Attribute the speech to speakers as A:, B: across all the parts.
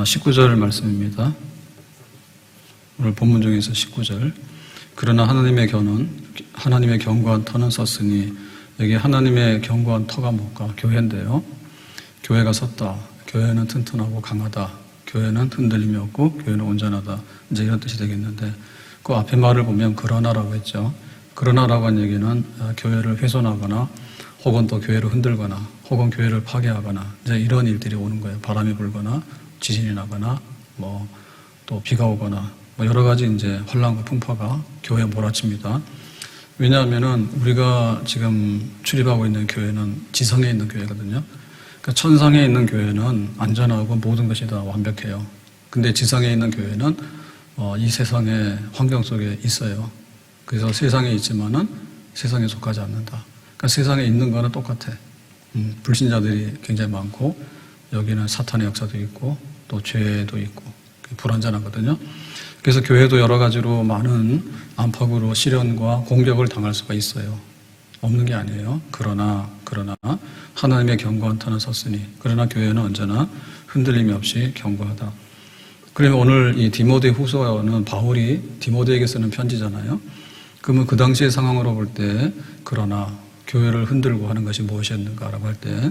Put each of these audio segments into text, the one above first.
A: 19절 말씀입니다. 오늘 본문 중에서 19절. 그러나 하나님의 견고한 터는 섰으니, 여기 하나님의 견고한 터가 뭘까? 교회인데요. 교회가 섰다. 교회는 튼튼하고 강하다. 교회는 흔들림이 없고 교회는 온전하다. 이제 이런 뜻이 되겠는데, 그 앞에 말을 보면 그러나라고 했죠. 그러나라고 한 얘기는 교회를 훼손하거나 혹은 또 교회를 흔들거나 혹은 교회를 파괴하거나 이제 이런 일들이 오는 거예요. 바람이 불거나 지진이 나거나 또 비가 오거나 여러 가지 이제 환란과 풍파가 교회에 몰아칩니다. 왜냐하면은 우리가 지금 출입하고 있는 교회는 지성에 있는 교회거든요. 그러니까 천상에 있는 교회는 안전하고 모든 것이 다 완벽해요. 근데 지상에 있는 교회는 이 세상의 환경 속에 있어요. 그래서 세상에 있지만은 세상에 속하지 않는다. 그러니까 세상에 있는 거는 똑같아. 불신자들이 굉장히 많고 여기는 사탄의 역사도 있고 또 죄도 있고 불완전하거든요. 그래서 교회도 여러 가지로 많은 안팎으로 시련과 공격을 당할 수가 있어요. 없는 게 아니에요. 그러나 하나님의 견고한 터는 섰으니, 그러나 교회는 언제나 흔들림이 없이 견고하다. 그러면 오늘 이 디모데 후서는 바울이 디모데에게 쓰는 편지잖아요. 그러면 그 당시의 상황으로 볼 때 그러나 교회를 흔들고 하는 것이 무엇이었는가라고 할 때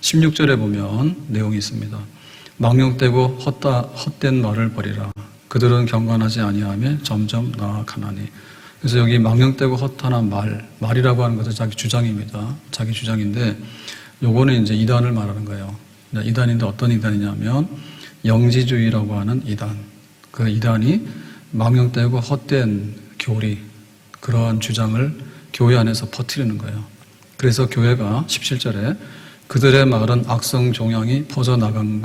A: 16절에 보면 내용이 있습니다. 망령되고 헛된 말을 버리라. 그들은 경건하지 아니하며 점점 나아가나니. 그래서 여기 망령되고 헛한 말이라고 하는 것은 자기 주장입니다. 자기 주장인데 요거는 이제 이단을 말하는 거예요. 이단인데 어떤 이단이냐면 영지주의라고 하는 이단. 그 이단이 망령되고 헛된 교리, 그러한 주장을 교회 안에서 퍼뜨리는 거예요. 그래서 교회가 17절에 그들의 말은 악성 종양이 퍼져나간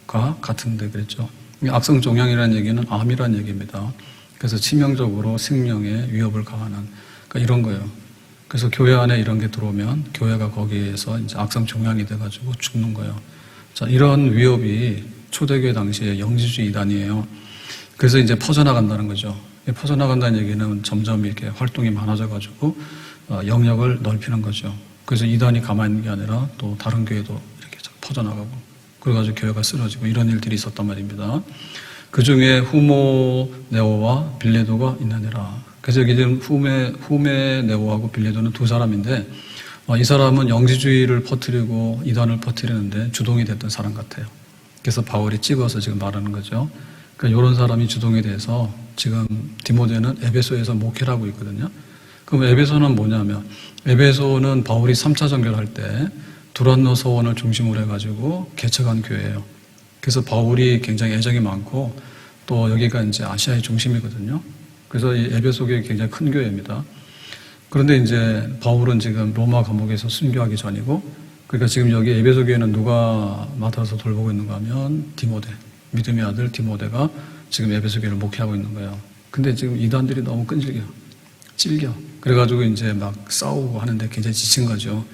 A: 것과 같은데 그랬죠. 악성 종양이라는 얘기는 암이라는 얘기입니다. 그래서 치명적으로 생명에 위협을 가하는 그러니까 이런 거예요. 그래서 교회 안에 이런 게 들어오면 교회가 거기에서 이제 악성 종양이 돼가지고 죽는 거예요. 자, 이런 위협이 초대교회 당시에 영지주의 이단이에요. 그래서 이제 퍼져나간다는 거죠. 퍼져나간다는 얘기는 점점 이렇게 활동이 많아져가지고 영역을 넓히는 거죠. 그래서 이단이 가만히 있는 게 아니라 또 다른 교회도 이렇게 퍼져나가고 그래가지고 교회가 쓰러지고 이런 일들이 있었단 말입니다. 그 중에 후모네오와 빌레도가 있느니라. 그래서 여기 지금 후메네오하고 빌레도는 두 사람인데 이 사람은 영지주의를 퍼뜨리고 이단을 퍼뜨리는데 주동이 됐던 사람 같아요. 그래서 바울이 찍어서 지금 말하는 거죠. 그러니까 이런 사람이 주동이 돼서 지금 디모데는 에베소에서 목회를 하고 있거든요. 그럼 에베소는 뭐냐면 에베소는 바울이 3차 정결할 때 두란노 서원을 중심으로 해가지고 개척한 교회예요. 그래서 바울이 굉장히 애정이 많고 또 여기가 이제 아시아의 중심이거든요. 그래서 이 에베소 교회 굉장히 큰 교회입니다. 그런데 이제 바울은 지금 로마 감옥에서 순교하기 전이고 그러니까 지금 여기 에베소 교회는 누가 맡아서 돌보고 있는가 하면 디모데, 믿음의 아들 디모데가 지금 에베소 교회를 목회하고 있는 거예요. 근데 지금 이단들이 너무 찔겨. 그래가지고 이제 막 싸우고 하는데 굉장히 지친 거죠.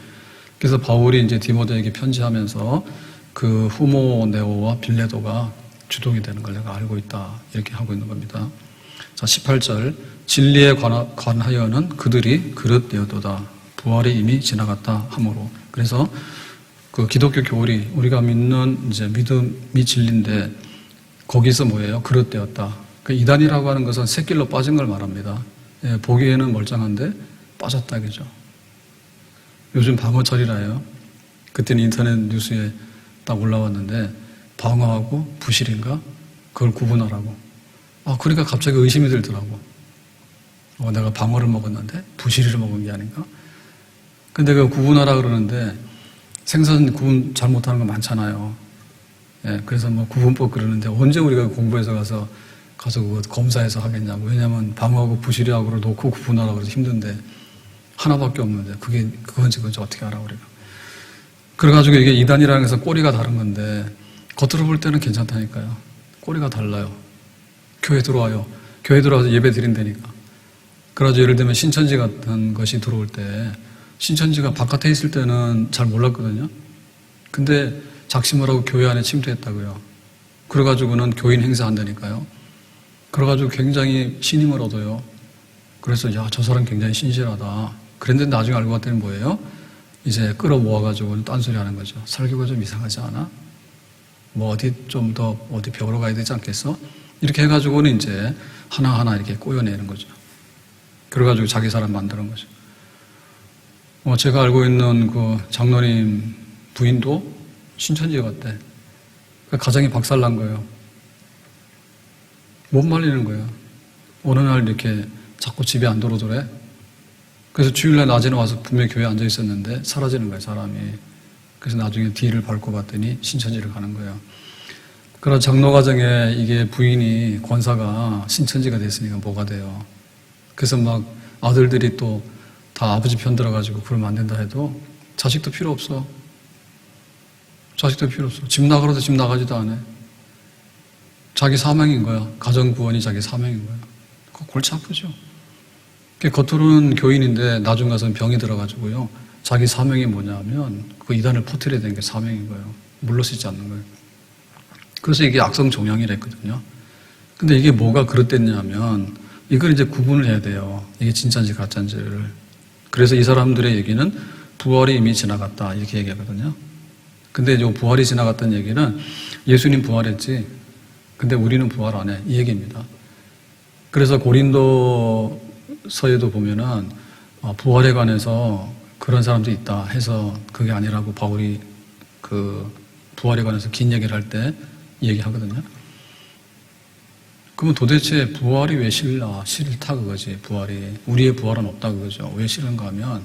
A: 그래서 바울이 이제 디모데에게 편지하면서 그 후모네오와 빌레도가 주동이 되는 걸 내가 알고 있다. 이렇게 하고 있는 겁니다. 자, 18절. 진리에 관하여는 그들이 그릇되었도다. 부활이 이미 지나갔다 하므로. 그래서 그 기독교 교리, 우리가 믿는 이제 믿음이 진리인데 거기서 뭐예요? 그릇되었다. 그 이단이라고 하는 것은 새길로 빠진 걸 말합니다. 예, 보기에는 멀쩡한데 빠졌다 그죠? 요즘 방어철이라요. 그때는 인터넷 뉴스에 딱 올라왔는데 방어하고 부실인가? 그걸 구분하라고. 그러니까 갑자기 의심이 들더라고. 내가 방어를 먹었는데 부실이를 먹은 게 아닌가? 근데 그걸 구분하라 그러는데 생선 구분 잘못하는 거 많잖아요. 예, 그래서 뭐 구분법 그러는데 언제 우리가 공부해서 가서 그거 검사해서 하겠냐고. 왜냐면 방어하고 부실이하고를 놓고 구분하라고 해서 힘든데 하나밖에 없는데 그건지 어떻게 알아 우리가. 그래가지고 이게 이단이라는 것은 꼬리가 다른 건데 겉으로 볼 때는 괜찮다니까요. 꼬리가 달라요. 교회 들어와요. 교회 들어와서 예배 드린다니까. 그래가지고 예를 들면 신천지 같은 것이 들어올 때 신천지가 바깥에 있을 때는 잘 몰랐거든요. 근데 작심을 하고 교회 안에 침투했다고요. 그래가지고는 교인 행사한다니까요. 그래가지고 굉장히 신임을 얻어요. 그래서 저 사람 굉장히 신실하다. 그런데 나중에 알고 봤더니 뭐예요? 이제 끌어모아가지고 딴소리 하는 거죠. 설교가 좀 이상하지 않아? 뭐 어디 좀 더 어디 배우러 가야 되지 않겠어? 이렇게 해가지고는 이제 하나하나 이렇게 꼬여내는 거죠. 그래가지고 자기 사람 만드는 거죠. 제가 알고 있는 그 장로님 부인도 신천지에 갔대. 가정이 박살난 거예요. 못 말리는 거예요. 어느 날 이렇게 자꾸 집에 안 들어오더래. 그래서 주일날 낮에는 와서 분명히 교회에 앉아 있었는데 사라지는 거예요, 사람이. 그래서 나중에 뒤를 밟고 봤더니 신천지를 가는 거예요. 그런 장로 가정에 이게 부인이 권사가 신천지가 됐으니까 뭐가 돼요. 그래서 막 아들들이 또 다 아버지 편 들어가지고 그러면 안 된다 해도 자식도 필요 없어. 자식도 필요 없어. 집 나가라도 집 나가지도 않아. 자기 사명인 거야. 가정 구원이 자기 사명인 거야. 그거 골치 아프죠. 겉으로는 교인인데 나중 가서는 병이 들어가지고요. 자기 사명이 뭐냐면 그 이단을 퍼뜨려야 되는 게 사명인 거예요. 물러서지 않는 거예요. 그래서 이게 악성 종양이랬거든요. 근데 이게 뭐가 그릇됐냐면 이걸 이제 구분을 해야 돼요. 이게 진짜인지 가짜인지를. 그래서 이 사람들의 얘기는 부활이 이미 지나갔다 이렇게 얘기하거든요. 근데 이 부활이 지나갔다는 얘기는 예수님 부활했지. 근데 우리는 부활 안 해. 이 얘기입니다. 그래서 고린도서에도 보면은 부활에 관해서 그런 사람도 있다 해서 그게 아니라고 바울이 그 부활에 관해서 긴 얘기를 할 때 얘기하거든요. 그러면 도대체 부활이 왜 싫다 그거지. 부활이. 우리의 부활은 없다 그거죠. 왜 싫은가 하면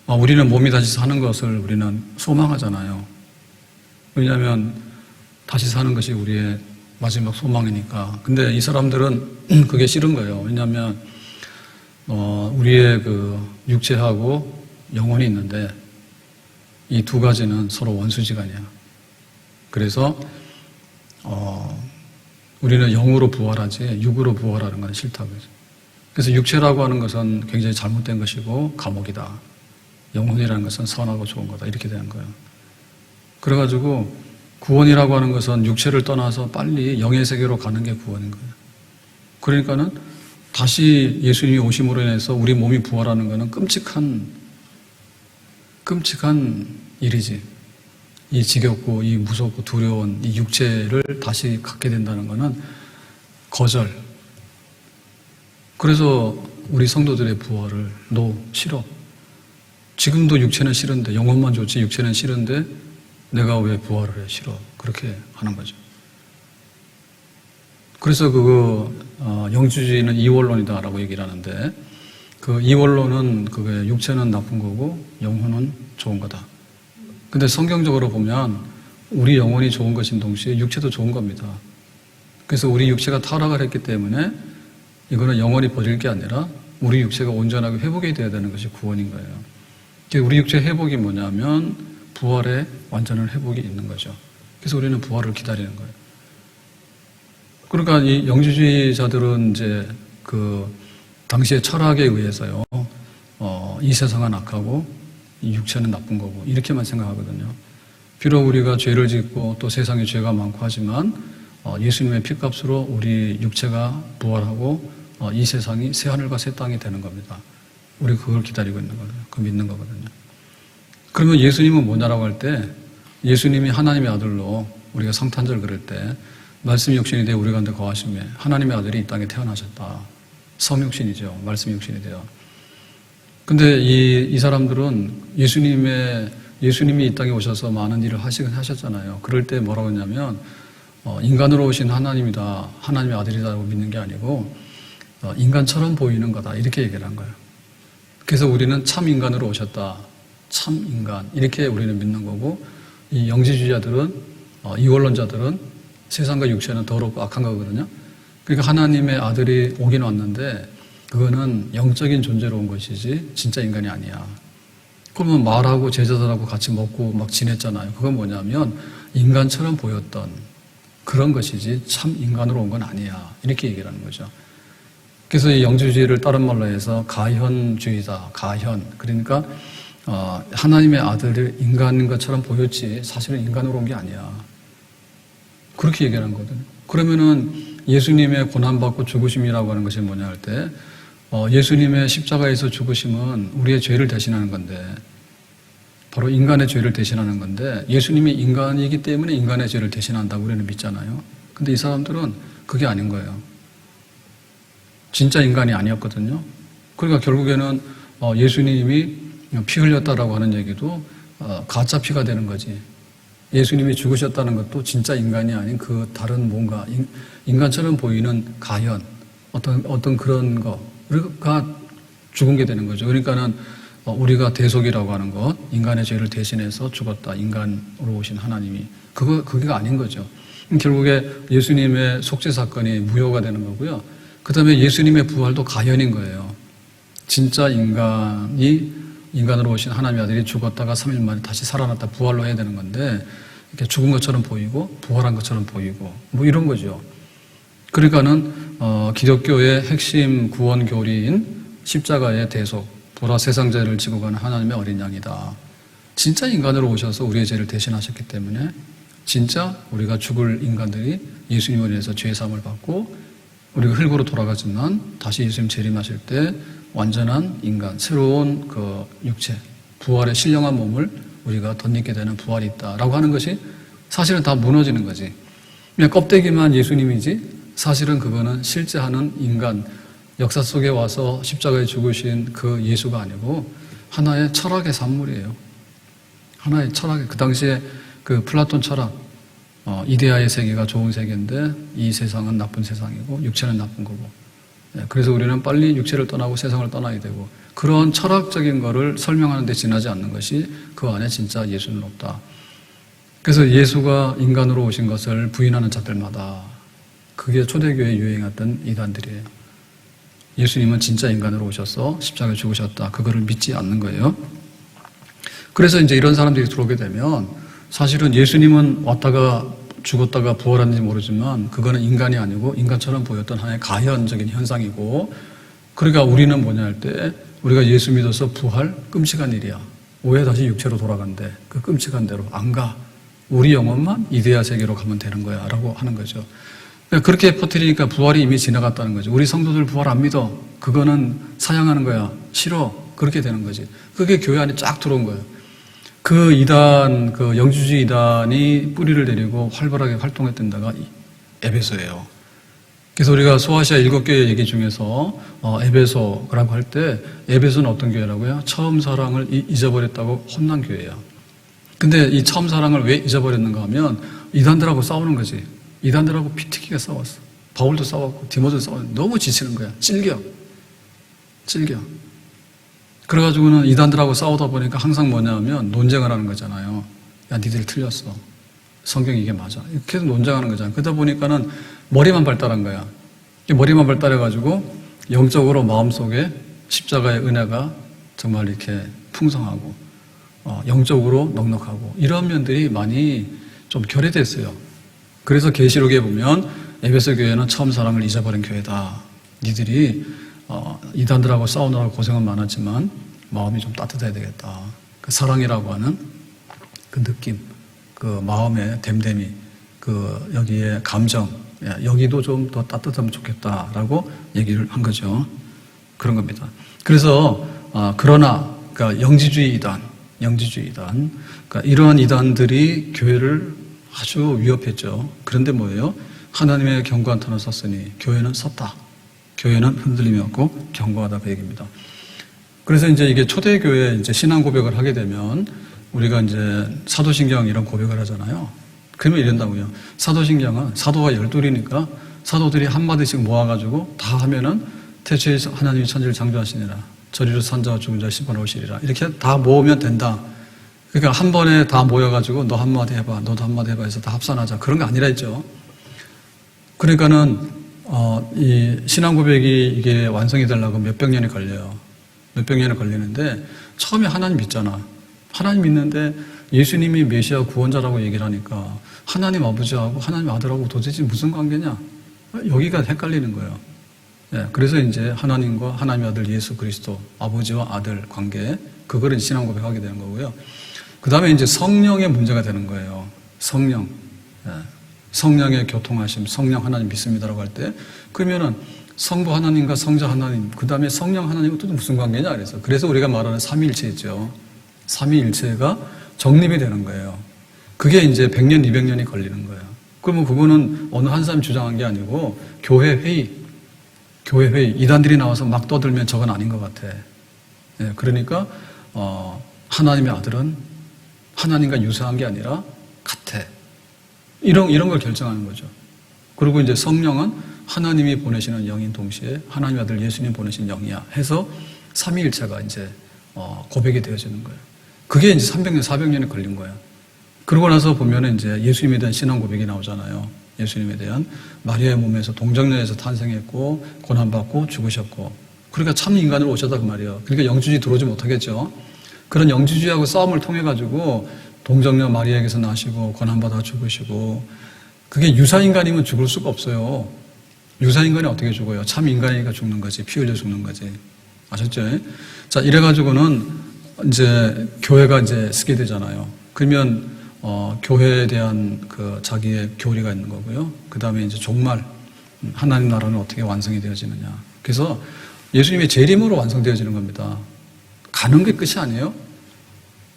A: 우리는 몸이 다시 사는 것을 우리는 소망하잖아요. 왜냐하면 다시 사는 것이 우리의 마지막 소망이니까. 근데 이 사람들은 그게 싫은 거예요. 왜냐하면 우리의 그 육체하고 영혼이 있는데 이 두 가지는 서로 원수지간이야. 그래서 우리는 영으로 부활하지 육으로 부활하는 건 싫다고 그러죠. 그래서 육체라고 하는 것은 굉장히 잘못된 것이고 감옥이다. 영혼이라는 것은 선하고 좋은 거다. 이렇게 되는 거예요. 그래가지고 구원이라고 하는 것은 육체를 떠나서 빨리 영의 세계로 가는 게 구원인 거예요. 그러니까는 다시 예수님이 오심으로 인해서 우리 몸이 부활하는 것은 끔찍한 일이지. 이 지겹고 이 무섭고 두려운 이 육체를 다시 갖게 된다는 것은 거절. 그래서 우리 성도들의 부활을 싫어. 지금도 육체는 싫은데 영혼만 좋지 육체는 싫은데 내가 왜 부활을 해? 싫어. 그렇게 하는 거죠. 그래서 영주주의는 이원론이다라고 얘기를 하는데 그 이원론은 그게 육체는 나쁜 거고 영혼은 좋은 거다. 근데 성경적으로 보면 우리 영혼이 좋은 것인 동시에 육체도 좋은 겁니다. 그래서 우리 육체가 타락을 했기 때문에 이거는 영원히 버릴 게 아니라 우리 육체가 온전하게 회복이 돼야 되는 것이 구원인 거예요. 우리 육체 회복이 뭐냐면 부활의 완전한 회복이 있는 거죠. 그래서 우리는 부활을 기다리는 거예요. 그러니까 이 영주주의자들은 이제 그 당시의 철학에 의해서요, 이 세상은 악하고 이 육체는 나쁜 거고 이렇게만 생각하거든요. 비록 우리가 죄를 짓고 또 세상에 죄가 많고 하지만 예수님의 피값으로 우리 육체가 부활하고 이 세상이 새 하늘과 새 땅이 되는 겁니다. 우리 그걸 기다리고 있는 거예요. 그 믿는 거거든요. 그러면 예수님은 뭐냐라고 할 때 예수님이 하나님의 아들로 우리가 성탄절 그럴 때 말씀 육신이 되어 우리 가운데 거하시며 하나님의 아들이 이 땅에 태어나셨다. 성육신이죠. 말씀 육신이 되어. 근데 이 사람들은 예수님이 이 땅에 오셔서 많은 일을 하셨잖아요. 그럴 때 뭐라고 했냐면 인간으로 오신 하나님이다. 하나님의 아들이다라고 믿는 게 아니고 인간처럼 보이는 거다. 이렇게 얘기를 한 거예요. 그래서 우리는 참 인간으로 오셨다. 참 인간. 이렇게 우리는 믿는 거고 이 영지주의자들은 이원론자들은 세상과 육체는 더럽고 악한 거거든요. 그러니까 하나님의 아들이 오긴 왔는데 그거는 영적인 존재로 온 것이지 진짜 인간이 아니야. 그러면 말하고 제자들하고 같이 먹고 막 지냈잖아요. 그건 뭐냐면 인간처럼 보였던 그런 것이지 참 인간으로 온 건 아니야. 이렇게 얘기를 하는 거죠. 그래서 이 영주주의를 다른 말로 해서 가현주의다. 가현. 그러니까 하나님의 아들을 인간인 것처럼 보였지 사실은 인간으로 온 게 아니야. 그렇게 얘기하는 거거든요. 그러면은 예수님의 고난받고 죽으심이라고 하는 것이 뭐냐 할 때 예수님의 십자가에서 죽으심은 우리의 죄를 대신하는 건데 바로 인간의 죄를 대신하는 건데 예수님이 인간이기 때문에 인간의 죄를 대신한다고 우리는 믿잖아요. 근데 이 사람들은 그게 아닌 거예요. 진짜 인간이 아니었거든요. 그러니까 결국에는 예수님이 피 흘렸다라고 하는 얘기도 가짜 피가 되는 거지. 예수님이 죽으셨다는 것도 진짜 인간이 아닌 그 다른 뭔가 인간처럼 보이는 가현 어떤 그런 거가 죽은 게 되는 거죠. 그러니까는 우리가 대속이라고 하는 것, 인간의 죄를 대신해서 죽었다. 인간으로 오신 하나님이 그게 아닌 거죠. 결국에 예수님의 속죄 사건이 무효가 되는 거고요. 그 다음에 예수님의 부활도 가현인 거예요. 진짜 인간으로 오신 하나님의 아들이 죽었다가 3일 만에 다시 살아났다 부활로 해야 되는 건데 이렇게 죽은 것처럼 보이고 부활한 것처럼 보이고 뭐 이런 거죠. 그러니까는 기독교의 핵심 구원 교리인 십자가의 대속, 보라 세상 죄를 지고 가는 하나님의 어린 양이다. 진짜 인간으로 오셔서 우리의 죄를 대신하셨기 때문에 진짜 우리가 죽을 인간들이 예수님을 인해서 죄 사함을 받고 우리가 흙으로 돌아가지만 다시 예수님 재림하실 때 완전한 인간, 새로운 그 육체, 부활의 신령한 몸을 우리가 덧입게 되는 부활이 있다라고 하는 것이 사실은 다 무너지는 거지. 그냥 껍데기만 예수님이지 사실은 그거는 실제 하는 인간, 역사 속에 와서 십자가에 죽으신 그 예수가 아니고 하나의 철학의 산물이에요. 하나의 철학의, 그 당시에 그 플라톤 철학, 이데아의 세계가 좋은 세계인데 이 세상은 나쁜 세상이고 육체는 나쁜 거고. 그래서 우리는 빨리 육체를 떠나고 세상을 떠나야 되고 그런 철학적인 거를 설명하는 데 지나지 않는 것이 그 안에 진짜 예수는 없다. 그래서 예수가 인간으로 오신 것을 부인하는 자들마다 그게 초대교회에 유행했던 이단들이에요. 예수님은 진짜 인간으로 오셔서 십자가에 죽으셨다. 그거를 믿지 않는 거예요. 그래서 이제 이런 사람들이 들어오게 되면 사실은 예수님은 왔다가 죽었다가 부활했는지 모르지만 그거는 인간이 아니고 인간처럼 보였던 하나의 가현적인 현상이고 그러니까 우리는 뭐냐 할 때 우리가 예수 믿어서 부활 끔찍한 일이야. 왜 다시 육체로 돌아간대? 그 끔찍한 대로 안 가. 우리 영혼만 이데아 세계로 가면 되는 거야 라고 하는 거죠. 그러니까 그렇게 퍼뜨리니까 부활이 이미 지나갔다는 거죠. 우리 성도들 부활 안 믿어. 그거는 사양하는 거야. 싫어. 그렇게 되는 거지. 그게 교회 안에 쫙 들어온 거예요. 그 이단, 그 영주주의 이단이 뿌리를 내리고 활발하게 활동했던 데가 에베소예요. 그래서 우리가 소아시아 7교회 얘기 중에서 에베소라고 할 때 에베소는 어떤 교회라고요? 처음 사랑을 잊어버렸다고 혼난 교회예요. 근데 이 처음 사랑을 왜 잊어버렸는가 하면 이단들하고 싸우는 거지. 이단들하고 피튀기게 싸웠어. 바울도 싸웠고 디모데도 싸웠는데 너무 지치는 거야. 찔겨. 그래가지고는 이단들하고 싸우다 보니까 항상 뭐냐 하면 논쟁을 하는 거잖아요. 야, 니들이 틀렸어. 성경이 이게 맞아. 이렇게 해서 논쟁하는 거잖아요. 그러다 보니까는 머리만 발달한 거야. 머리만 발달해가지고 영적으로 마음속에 십자가의 은혜가 정말 이렇게 풍성하고 영적으로 넉넉하고 이런 면들이 많이 좀 결여됐어요. 그래서 계시록에 보면 에베소 교회는 처음 사랑을 잊어버린 교회다. 니들이 이단들하고 싸우느라고 고생은 많았지만 마음이 좀 따뜻해야 되겠다. 그 사랑이라고 하는 그 느낌, 그 마음의 댐댐이, 그 여기에 감정, 여기도 좀 더 따뜻하면 좋겠다라고 얘기를 한 거죠. 그런 겁니다. 그래서 그러나 그러니까 영지주의 이단, 그러니까 이러한 이단들이 교회를 아주 위협했죠. 그런데 뭐예요? 하나님의 견고한 터는 섰으니 교회는 섰다. 교회는 흔들림이 없고 견고하다 그 얘기입니다. 그래서 이제 이게 초대교회 이제 신앙 고백을 하게 되면 우리가 이제 사도신경 이런 고백을 하잖아요. 그러면 이런다고요. 사도신경은 사도가 12이니까 사도들이 한마디씩 모아가지고 다 하면은 태초에 하나님이 천지를 창조하시니라. 저리로 산자와 죽은 자 심판하시리라. 이렇게 다 모으면 된다. 그러니까 한 번에 다 모여가지고 너 한마디 해봐, 너도 한마디 해봐 해서 다 합산하자. 그런 거 아니라 했죠. 그러니까는 이 신앙 고백이 이게 완성이 되려고 몇백 년이 걸려요. 몇백 년이 걸리는데 처음에 하나님 믿잖아. 하나님 믿는데 예수님이 메시아 구원자라고 얘기를 하니까 하나님 아버지하고 하나님 아들하고 도대체 무슨 관계냐? 여기가 헷갈리는 거예요. 예, 그래서 이제 하나님과 하나님의 아들 예수 그리스도 아버지와 아들 관계 그거를 신앙 고백하게 되는 거고요. 그 다음에 이제 성령의 문제가 되는 거예요. 성령. 예. 성령의 교통하심, 성령 하나님 믿습니다라고 할 때, 그러면은 성부 하나님과 성자 하나님, 그 다음에 성령 하나님과 또 무슨 관계냐 그래서. 그래서 우리가 말하는 삼위일체죠. 삼위일체가 정립이 되는 거예요. 그게 이제 100년, 200년이 걸리는 거예요. 그러면 그거는 어느 한 사람이 주장한 게 아니고 교회 회의, 이단들이 나와서 막 떠들면 저건 아닌 것 같아. 예, 그러니까 하나님의 아들은 하나님과 유사한 게 아니라 같아. 이런 걸 결정하는 거죠. 그리고 이제 성령은 하나님이 보내시는 영인 동시에 하나님의 아들 예수님 보내신 영이야 해서 삼위일체가 이제 고백이 되어지는 거예요. 그게 이제 300년, 400년이 걸린 거예요. 그러고 나서 보면은 이제 예수님에 대한 신앙 고백이 나오잖아요. 예수님에 대한 마리아의 몸에서 동정녀에서 탄생했고 고난받고 죽으셨고 그러니까 참 인간으로 오셨다 그 말이에요. 그러니까 영주주의 들어오지 못하겠죠. 그런 영주주의하고 싸움을 통해 가지고 동정녀 마리아에게서 나시고 고난받아 죽으시고 그게 유사인간이면 죽을 수가 없어요. 유사인간이 어떻게 죽어요? 참 인간이니까 죽는 거지. 피 흘려 죽는 거지. 아셨죠? 자, 이래가지고는 이제 교회가 이제 쓰게 되잖아요. 그러면 교회에 대한 그 자기의 교리가 있는 거고요. 그 다음에 이제 종말, 하나님 나라는 어떻게 완성이 되어지느냐. 그래서 예수님의 재림으로 완성되어지는 겁니다. 가는 게 끝이 아니에요.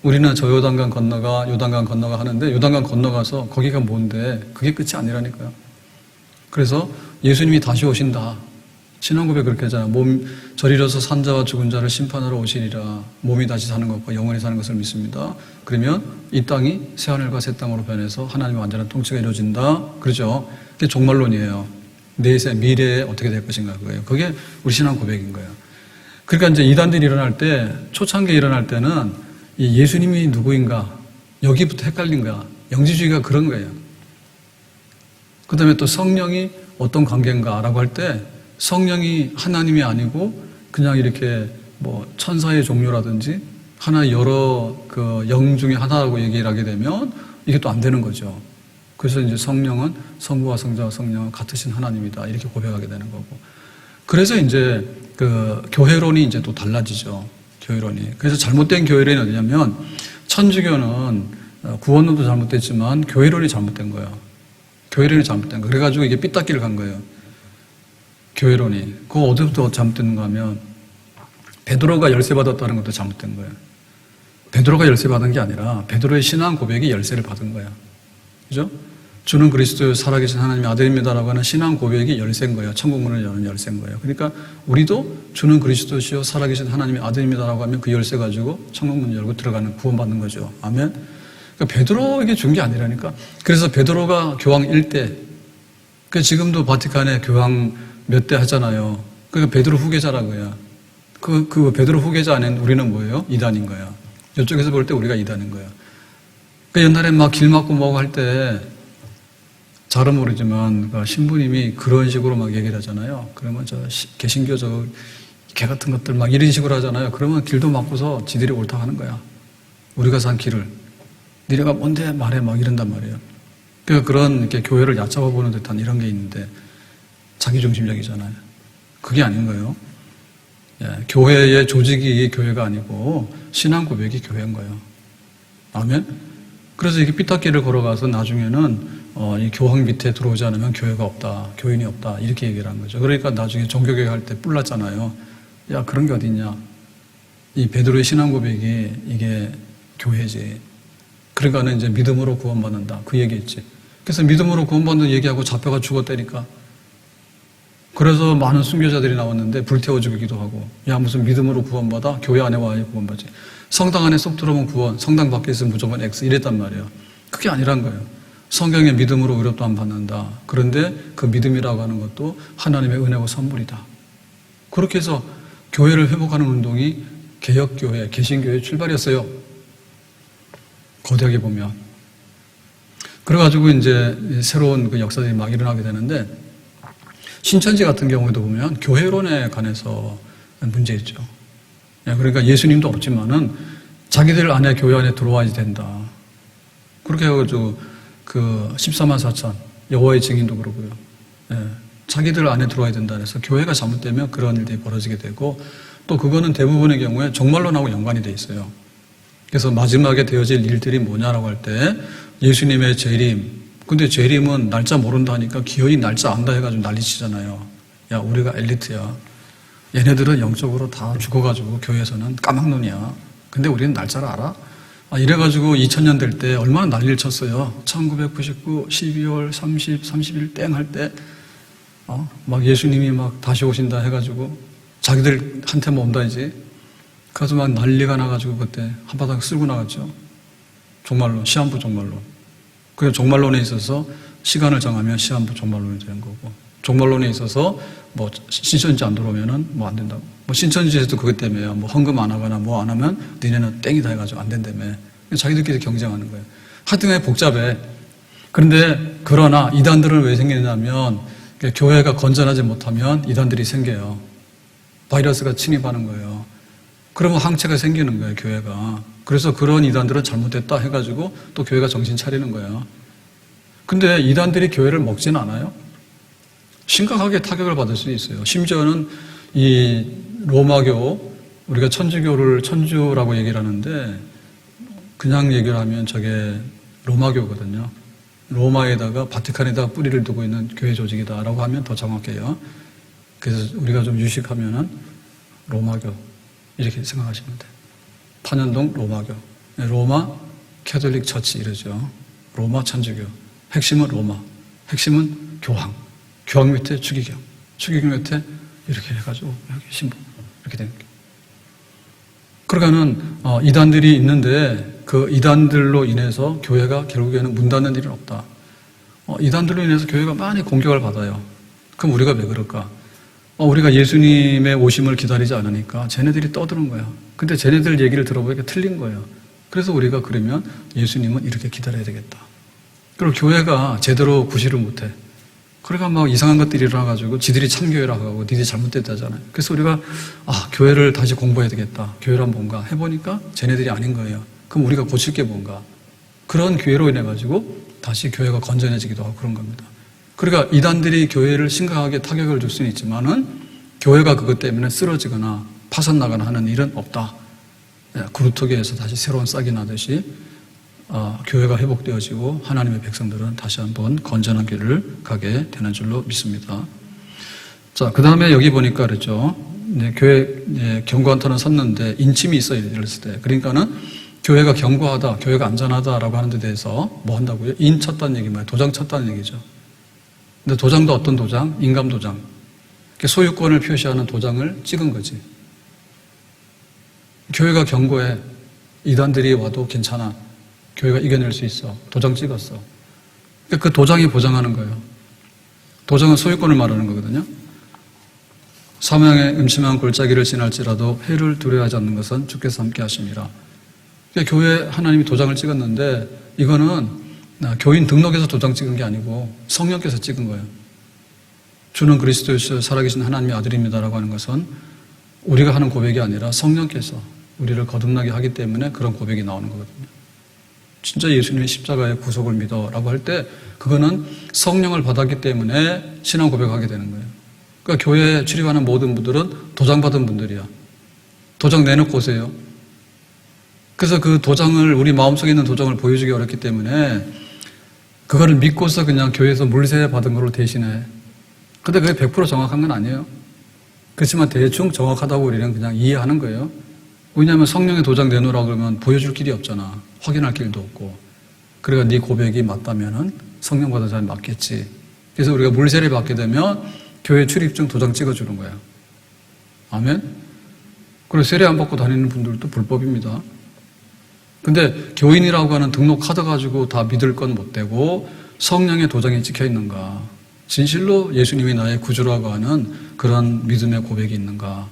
A: 우리는 저 요단강 건너가 하는데 요단강 건너가서 거기가 뭔데 그게 끝이 아니라니까요. 그래서 예수님이 다시 오신다. 신앙고백 그렇게 하잖아요. 저리로서 산자와 죽은 자를 심판하러 오시리라. 몸이 다시 사는 것과 영원히 사는 것을 믿습니다. 그러면 이 땅이 새하늘과 새 땅으로 변해서 하나님의 완전한 통치가 이루어진다. 그렇죠? 그게 종말론이에요. 미래에 어떻게 될 것인가 그거예요. 그게 우리 신앙 고백인 거예요. 그러니까 이제 이단들이 일어날 때, 초창기에 일어날 때는 이 예수님이 누구인가, 여기부터 헷갈린 거야. 영지주의가 그런 거예요. 그 다음에 또 성령이 어떤 관계인가라고 할 때 성령이 하나님이 아니고 그냥 이렇게 뭐 천사의 종류라든지 하나의 여러 그 영 중에 하나라고 얘기를 하게 되면 이게 또 안 되는 거죠. 그래서 이제 성령은 성부와 성자와 성령은 같으신 하나님이다. 이렇게 고백하게 되는 거고. 그래서 이제 그 교회론이 이제 또 달라지죠. 교회론이. 그래서 잘못된 교회론이 어디냐면 천주교는 구원론도 잘못됐지만 교회론이 잘못된 거예요. 교회론이 잘못된 거예요. 그래가지고 이게 삐딱기를 간 거예요. 교회론이. 그거 어디부터 잘못됐는가 하면 베드로가 열쇠 받았다는 것도 잘못된 거예요. 베드로가 열쇠 받은 게 아니라 베드로의 신앙 고백이 열쇠를 받은 거예요. 그죠? 주는 그리스도 살아계신 하나님의 아들입니다라고 하는 신앙 고백이 열쇠인 거예요. 천국 문을 여는 열쇠인 거예요. 그러니까 우리도 주는 그리스도시요 살아계신 하나님의 아들입니다라고 하면 그 열쇠 가지고 천국 문 열고 들어가는 구원받는 거죠. 아멘. 그러니까 베드로에게 준 게 아니라니까. 그래서 베드로가 교황 1대. 그 지금도 바티칸에 교황 몇 대 하잖아요. 그러니까 베드로 후계자라고요. 그 베드로 후계자 안에는 우리는 뭐예요? 이단인 거예요. 이쪽에서 볼 때 우리가 이단인 거예요. 그러니까 옛날에 막 길 막고 뭐고 할 때 잘은 모르지만 신부님이 그런 식으로 막 얘기를 하잖아요. 그러면 저 개신교 저 개 같은 것들 막 이런 식으로 하잖아요. 그러면 길도 막고서 지들이 옳다 하는 거야. 우리가 산 길을. 니네가 뭔데 말해 막 이런단 말이에요. 그러니까 그런 이렇게 교회를 얕잡아 보는 듯한 이런 게 있는데 자기중심적이잖아요. 그게 아닌 거예요. 예, 교회의 조직이 교회가 아니고 신앙 고백이 교회인 거예요. 아멘? 그래서 이게 삐딱기를 걸어가서 나중에는 이 교황 밑에 들어오지 않으면 교회가 없다, 교인이 없다 이렇게 얘기를 한 거죠. 그러니까 나중에 종교개혁 할 때 뿔났잖아요. 야 그런 게 어딨냐. 이 베드로의 신앙 고백이 이게 교회지. 그러니까는 이제 믿음으로 구원받는다 그 얘기했지. 그래서 믿음으로 구원받는 얘기하고 잡혀가 죽었다니까. 그래서 많은 순교자들이 나왔는데 불태워 죽이기도 하고 야 무슨 믿음으로 구원받아? 교회 안에 와야 구원받지. 성당 안에 쏙 들어오면 구원, 성당 밖에 있으면 무조건 X 이랬단 말이에요. 그게 아니란 거예요. 성경에 믿음으로 의롭도 안 받는다. 그런데 그 믿음이라고 하는 것도 하나님의 은혜와 선물이다. 그렇게 해서 교회를 회복하는 운동이 개혁교회, 개신교회의 출발이었어요. 거대하게 보면. 그래가지고 이제 새로운 그 역사들이 막 일어나게 되는데 신천지 같은 경우에도 보면 교회론에 관해서 문제 있죠. 그러니까 예수님도 없지만은 자기들 안에 교회 안에 들어와야 된다. 그렇게 해가지고 그 14만 4천 여호와의 증인도 그러고요. 자기들 안에 들어와야 된다 그래서 교회가 잘못되면 그런 일들이 벌어지게 되고 또 그거는 대부분의 경우에 종말론하고 연관이 돼 있어요. 그래서 마지막에 되어질 일들이 뭐냐라고 할 때 예수님의 재림. 근데 재림은 날짜 모른다 하니까 기어이 날짜 안다 해가지고 난리치잖아요. 야 우리가 엘리트야. 얘네들은 영적으로 다 죽어가지고 교회에서는 까막눈이야. 근데 우리는 날짜를 알아? 이래가지고 2000년 될 때 얼마나 난리를 쳤어요. 1999, 12월 30, 30일 땡 할 때, 막 예수님이 막 다시 오신다 해가지고 자기들한테 온다이지. 그래서 막 난리가 나가지고 그때 한바닥 쓸고 나갔죠. 종말론, 시한부 종말론. 그 종말론에 있어서 시간을 정하면 시한부 종말론이 되는 거고, 종말론에 있어서 뭐 신천지 안 들어오면은 뭐 안 된다고. 뭐 신천지에서도 그것 때문에요. 뭐 헌금 안 하거나 뭐 안 하면 니네는 땡이다 해가지고 안 된다며. 자기들끼리 경쟁하는 거예요. 하여튼 복잡해. 그런데 그러나 이단들은 왜 생기냐면 교회가 건전하지 못하면 이단들이 생겨요. 바이러스가 침입하는 거예요. 그러면 항체가 생기는 거예요, 교회가. 그래서 그런 이단들은 잘못됐다 해가지고 또 교회가 정신 차리는 거예요. 근데 이단들이 교회를 먹지는 않아요. 심각하게 타격을 받을 수 있어요. 심지어는 이 로마교, 우리가 천주교를 천주라고 얘기를 하는데 그냥 얘기를 하면 저게 로마교거든요. 로마에다가 바티칸에다가 뿌리를 두고 있는 교회 조직이다라고 하면 더 정확해요. 그래서 우리가 좀 유식하면은 로마교 이렇게 생각하시면 돼요. 판현동 로마교, 로마 캐톨릭 처치 이러죠. 로마 천주교. 핵심은 로마, 핵심은 교황. 교황 밑에 추기경, 추기경 밑에 이렇게 해가지고 여기 신부 이렇게 되는 거예요. 그러니까는 이단들이 있는데 그 이단들로 인해서 교회가 결국에는 문 닫는 일은 없다. 이단들로 인해서 교회가 많이 공격을 받아요. 그럼 우리가 왜 그럴까? 우리가 예수님의 오심을 기다리지 않으니까 쟤네들이 떠드는 거야. 근데 쟤네들 얘기를 들어보니까 틀린 거예요. 그래서 우리가 그러면 예수님은 이렇게 기다려야 되겠다. 그리고 교회가 제대로 구실을 못해. 그러니까 막 이상한 것들이 일어나가지고 지들이 참교회라고 하고 니들이 잘못됐다잖아요. 그래서 우리가 교회를 다시 공부해야 되겠다. 교회란 뭔가 해보니까 쟤네들이 아닌 거예요. 그럼 우리가 고칠 게 뭔가. 그런 기회로 인해가지고 다시 교회가 건전해지기도 하고 그런 겁니다. 그러니까 이단들이 교회를 심각하게 타격을 줄 수는 있지만은 교회가 그것 때문에 쓰러지거나 파산나거나 하는 일은 없다. 구루터기에서 다시 새로운 싹이 나듯이 교회가 회복되어지고 하나님의 백성들은 다시 한번 건전한 길을 가게 되는 줄로 믿습니다. 자, 그 다음에 여기 보니까 그랬죠. 교회 경고한터는 섰는데 인침이 있어요. 이랬을 때. 그러니까는 교회가 견고하다, 교회가 안전하다라고 하는 데 대해서 뭐 한다고요? 인 쳤다는 얘기 뭐예요? 도장 쳤다는 얘기죠. 근데 도장도 어떤 도장? 인감 도장. 소유권을 표시하는 도장을 찍은 거지. 교회가 견고해. 이단들이 와도 괜찮아. 교회가 이겨낼 수 있어. 도장 찍었어. 그 도장이 보장하는 거예요. 도장은 소유권을 말하는 거거든요. 사망의 음침한 골짜기를 지날지라도 해를 두려워하지 않는 것은 주께서 함께 하심이라. 교회 하나님이 도장을 찍었는데 이거는 교인 등록에서 도장 찍은 게 아니고 성령께서 찍은 거예요. 주는 그리스도이시여 살아계신 하나님의 아들입니다라고 하는 것은 우리가 하는 고백이 아니라 성령께서 우리를 거듭나게 하기 때문에 그런 고백이 나오는 거거든요. 진짜 예수님의 십자가의 구속을 믿어라고 할 때 그거는 성령을 받았기 때문에 신앙 고백하게 되는 거예요. 그러니까 교회에 출입하는 모든 분들은 도장 받은 분들이야. 도장 내놓고 오세요. 그래서 그 도장을 우리 마음속에 있는 도장을 보여주기 어렵기 때문에 그거를 믿고서 그냥 교회에서 물세 받은 걸로 대신해. 근데 그게 100% 정확한 건 아니에요. 그렇지만 대충 정확하다고 우리는 그냥 이해하는 거예요. 왜냐하면 성령의 도장 내놓으라 그러면 보여줄 길이 없잖아. 확인할 길도 없고. 그러니까 네 고백이 맞다면은 성령 받은 사람이 맞겠지. 그래서 우리가 물세를 받게 되면 교회 출입증 도장 찍어주는 거야. 아멘? 그리고 세례 안 받고 다니는 분들도 불법입니다. 근데 교인이라고 하는 등록 카드 가지고 다 믿을 건 못 되고 성령의 도장이 찍혀 있는가? 진실로 예수님이 나의 구주라고 하는 그런 믿음의 고백이 있는가?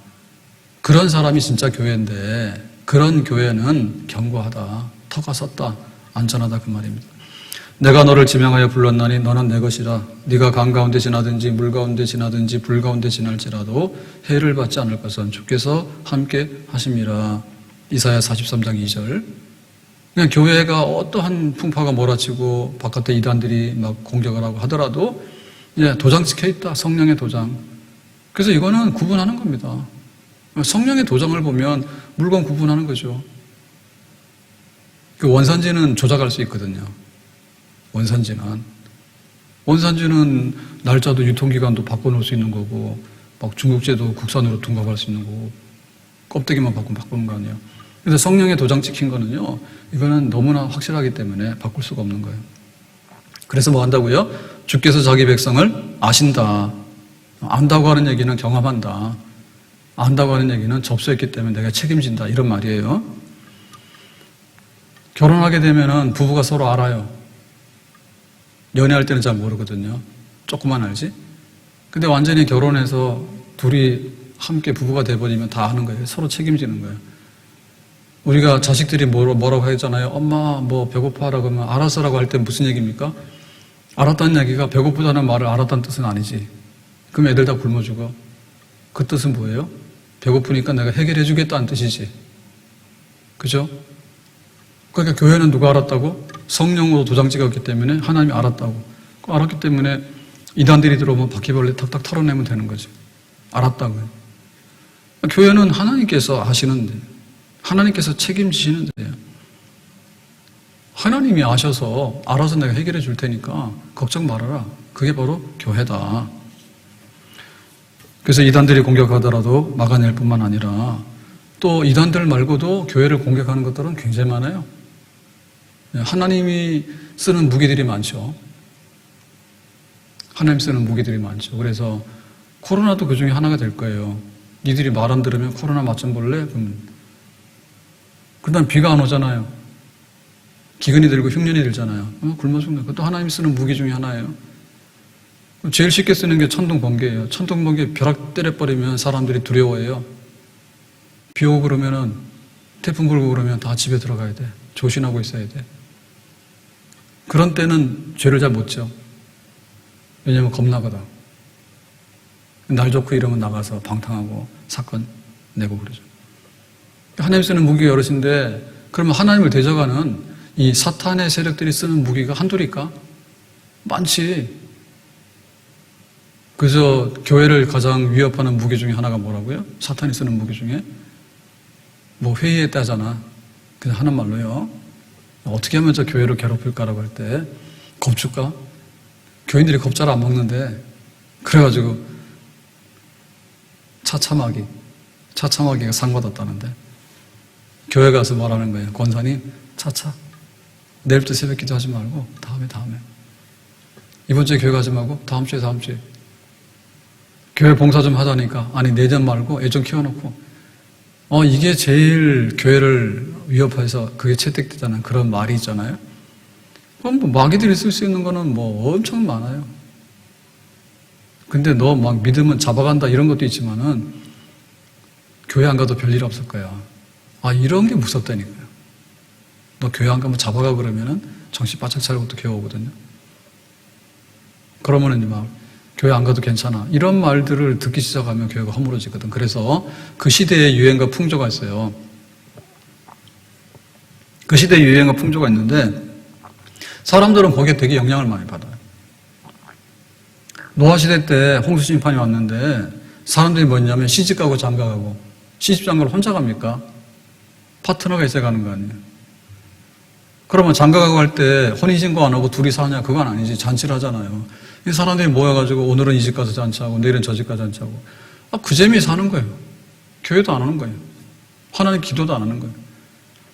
A: 그런 사람이 진짜 교회인데 그런 교회는 견고하다, 터가 섰다, 안전하다 그 말입니다. 내가 너를 지명하여 불렀나니 너는 내 것이라. 네가 강 가운데 지나든지 물 가운데 지나든지 불 가운데 지날지라도 해를 받지 않을 것은 주께서 함께 하심이라. 이사야 43장 2절. 그냥 교회가 어떠한 풍파가 몰아치고 바깥에 이단들이 막 공격을 하고 하더라도 도장 찍혀 있다. 성령의 도장. 그래서 이거는 구분하는 겁니다. 성령의 도장을 보면 물건 구분하는 거죠. 그 원산지는 조작할 수 있거든요. 원산지는 날짜도 유통기간도 바꿔놓을 수 있는 거고 막 중국제도 국산으로 둔갑할 수 있는 거고 껍데기만 바꾸는 거 아니에요. 그래서 성령의 도장 찍힌 거는요, 이거는 너무나 확실하기 때문에 바꿀 수가 없는 거예요. 그래서 뭐 한다고요? 주께서 자기 백성을 아신다. 안다고 하는 얘기는 경험한다. 안다고 하는 얘기는 접수했기 때문에 내가 책임진다. 이런 말이에요. 결혼하게 되면은 부부가 서로 알아요. 연애할 때는 잘 모르거든요. 조금만 알지? 근데 완전히 결혼해서 둘이 함께 부부가 돼버리면 다 아는 거예요. 서로 책임지는 거예요. 우리가 자식들이 뭐라고 하잖아요. 엄마 뭐 배고파라고 하면 알았어라고 할 때 무슨 얘기입니까? 알았다는 얘기가 배고프다는 말을 알았다는 뜻은 아니지. 그럼 애들 다 굶어 죽어. 그 뜻은 뭐예요? 배고프니까 내가 해결해 주겠다는 뜻이지. 그죠? 그러니까 교회는 누가 알았다고? 성령으로 도장 찍었기 때문에 하나님이 알았다고. 알았기 때문에 이단들이 들어오면 바퀴벌레 탁탁 털어내면 되는 거지. 알았다고요. 교회는 하나님께서 하시는데, 하나님께서 책임지시는데요. 하나님이 아셔서 알아서 내가 해결해 줄 테니까 걱정 말아라. 그게 바로 교회다. 그래서 이단들이 공격하더라도 막아낼 뿐만 아니라 또 이단들 말고도 교회를 공격하는 것들은 굉장히 많아요. 하나님이 쓰는 무기들이 많죠. 하나님 쓰는 무기들이 많죠. 그래서 코로나도 그 중에 하나가 될 거예요. 니들이 말 안 들으면 코로나 맞 좀 볼래? 그다음 비가 안 오잖아요. 기근이 들고 흉년이 들잖아요. 굶어 죽는 거. 그것도 하나님이 쓰는 무기 중에 하나예요. 제일 쉽게 쓰는 게 천둥 번개예요. 천둥 번개 벼락 때려버리면 사람들이 두려워해요. 비 오고 그러면은 태풍 불고 그러면 다 집에 들어가야 돼. 조심하고 있어야 돼. 그런 때는 죄를 잘 못 져. 왜냐면 겁나거든. 날 좋고 이러면 나가서 방탕하고 사건 내고 그러죠. 하나님 쓰는 무기가 여럿인데 그러면 하나님을 대적하는 이 사탄의 세력들이 쓰는 무기가 한둘일까? 많지. 그래서 교회를 가장 위협하는 무기 중에 하나가 뭐라고요? 사탄이 쓰는 무기 중에? 뭐 회의했다잖아. 그냥 하는 말로요. 어떻게 하면 저 교회를 괴롭힐까라고 할 때 겁 줄까? 교인들이 겁 잘 안 먹는데 그래가지고 차참하기가 상 받았다는데 교회 가서 말하는 거예요. 권사님 차차 내일부터 새벽 기도하지 말고 다음에 이번 주에 교회 가지 말고 다음 주에 교회 봉사 좀 하자니까 아니 내전 말고 애 좀 키워놓고 이게 제일 교회를 위협해서 그게 채택되자는 그런 말이 있잖아요. 그럼 뭐 마귀들이 쓸 수 있는 거는 뭐 엄청 많아요. 근데 너 막 믿으면 잡아간다 이런 것도 있지만은 교회 안 가도 별일 없을 거야. 이런 게 무섭다니까요. 너 교회 안 가면 잡아가 그러면은 정신 바짝 차리고 또 교회 오거든요. 그러면은 막 교회 안 가도 괜찮아. 이런 말들을 듣기 시작하면 교회가 허물어지거든. 그래서 그 시대의 유행과 풍조가 있어요. 그 시대의 유행과 풍조가 있는데 사람들은 거기에 되게 영향을 많이 받아요. 노아 시대 때 홍수 심판이 왔는데 사람들이 뭐냐면 시집가고 장가가고 시집 장가를 혼자 갑니까? 파트너가 있어야 가는 거 아니에요. 그러면 장가가고 할 때 혼인신고 안 하고 둘이 사냐? 그건 아니지. 잔치를 하잖아요. 이 사람들이 모여가지고 오늘은 이 집 가서 잔치하고 내일은 저 집 가서 잔치하고 그 재미에 사는 거예요. 교회도 안 하는 거예요. 하나님 기도도 안 하는 거예요.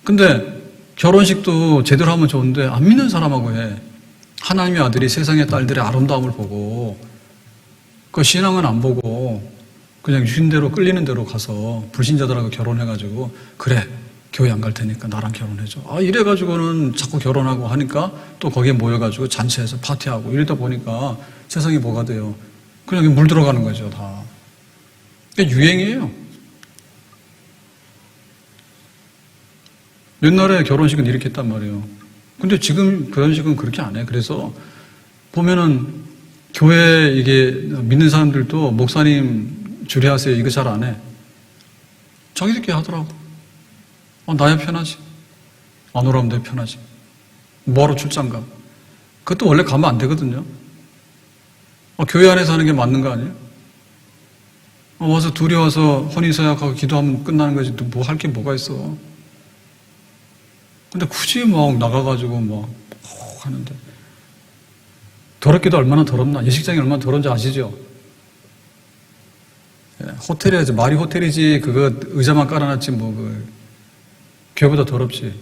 A: 근데 결혼식도 제대로 하면 좋은데 안 믿는 사람하고 해. 하나님의 아들이 세상의 딸들의 아름다움을 보고 그 신앙은 안 보고 그냥 유신대로 끌리는 대로 가서 불신자들하고 결혼해가지고 그래 교회 안 갈 테니까 나랑 결혼해줘. 이래가지고는 자꾸 결혼하고 하니까 또 거기에 모여가지고 잔치해서 파티하고 이러다 보니까 세상이 뭐가 돼요? 그냥 물 들어가는 거죠 다. 그게 유행이에요. 옛날에 결혼식은 이렇게 했단 말이에요. 근데 지금 결혼식은 그렇게 안 해. 그래서 보면은 교회 이게 믿는 사람들도 목사님 주례하세요 이거 잘 안 해. 자기들끼리 하더라고. 나야 편하지. 안 오라면 내 편하지. 뭐하러 출장 가? 그것도 원래 가면 안 되거든요. 교회 안에서 하는 게 맞는 거 아니에요? 와서 둘이 와서 혼인서약하고 기도하면 끝나는 거지. 뭐 할 게 뭐가 있어. 근데 굳이 막 나가가지고 막 하는데 더럽기도 얼마나 더럽나. 예식장이 얼마나 더러운지 아시죠? 호텔이지 말이 호텔이지 그거 의자만 깔아놨지 뭐 교회보다 더럽지.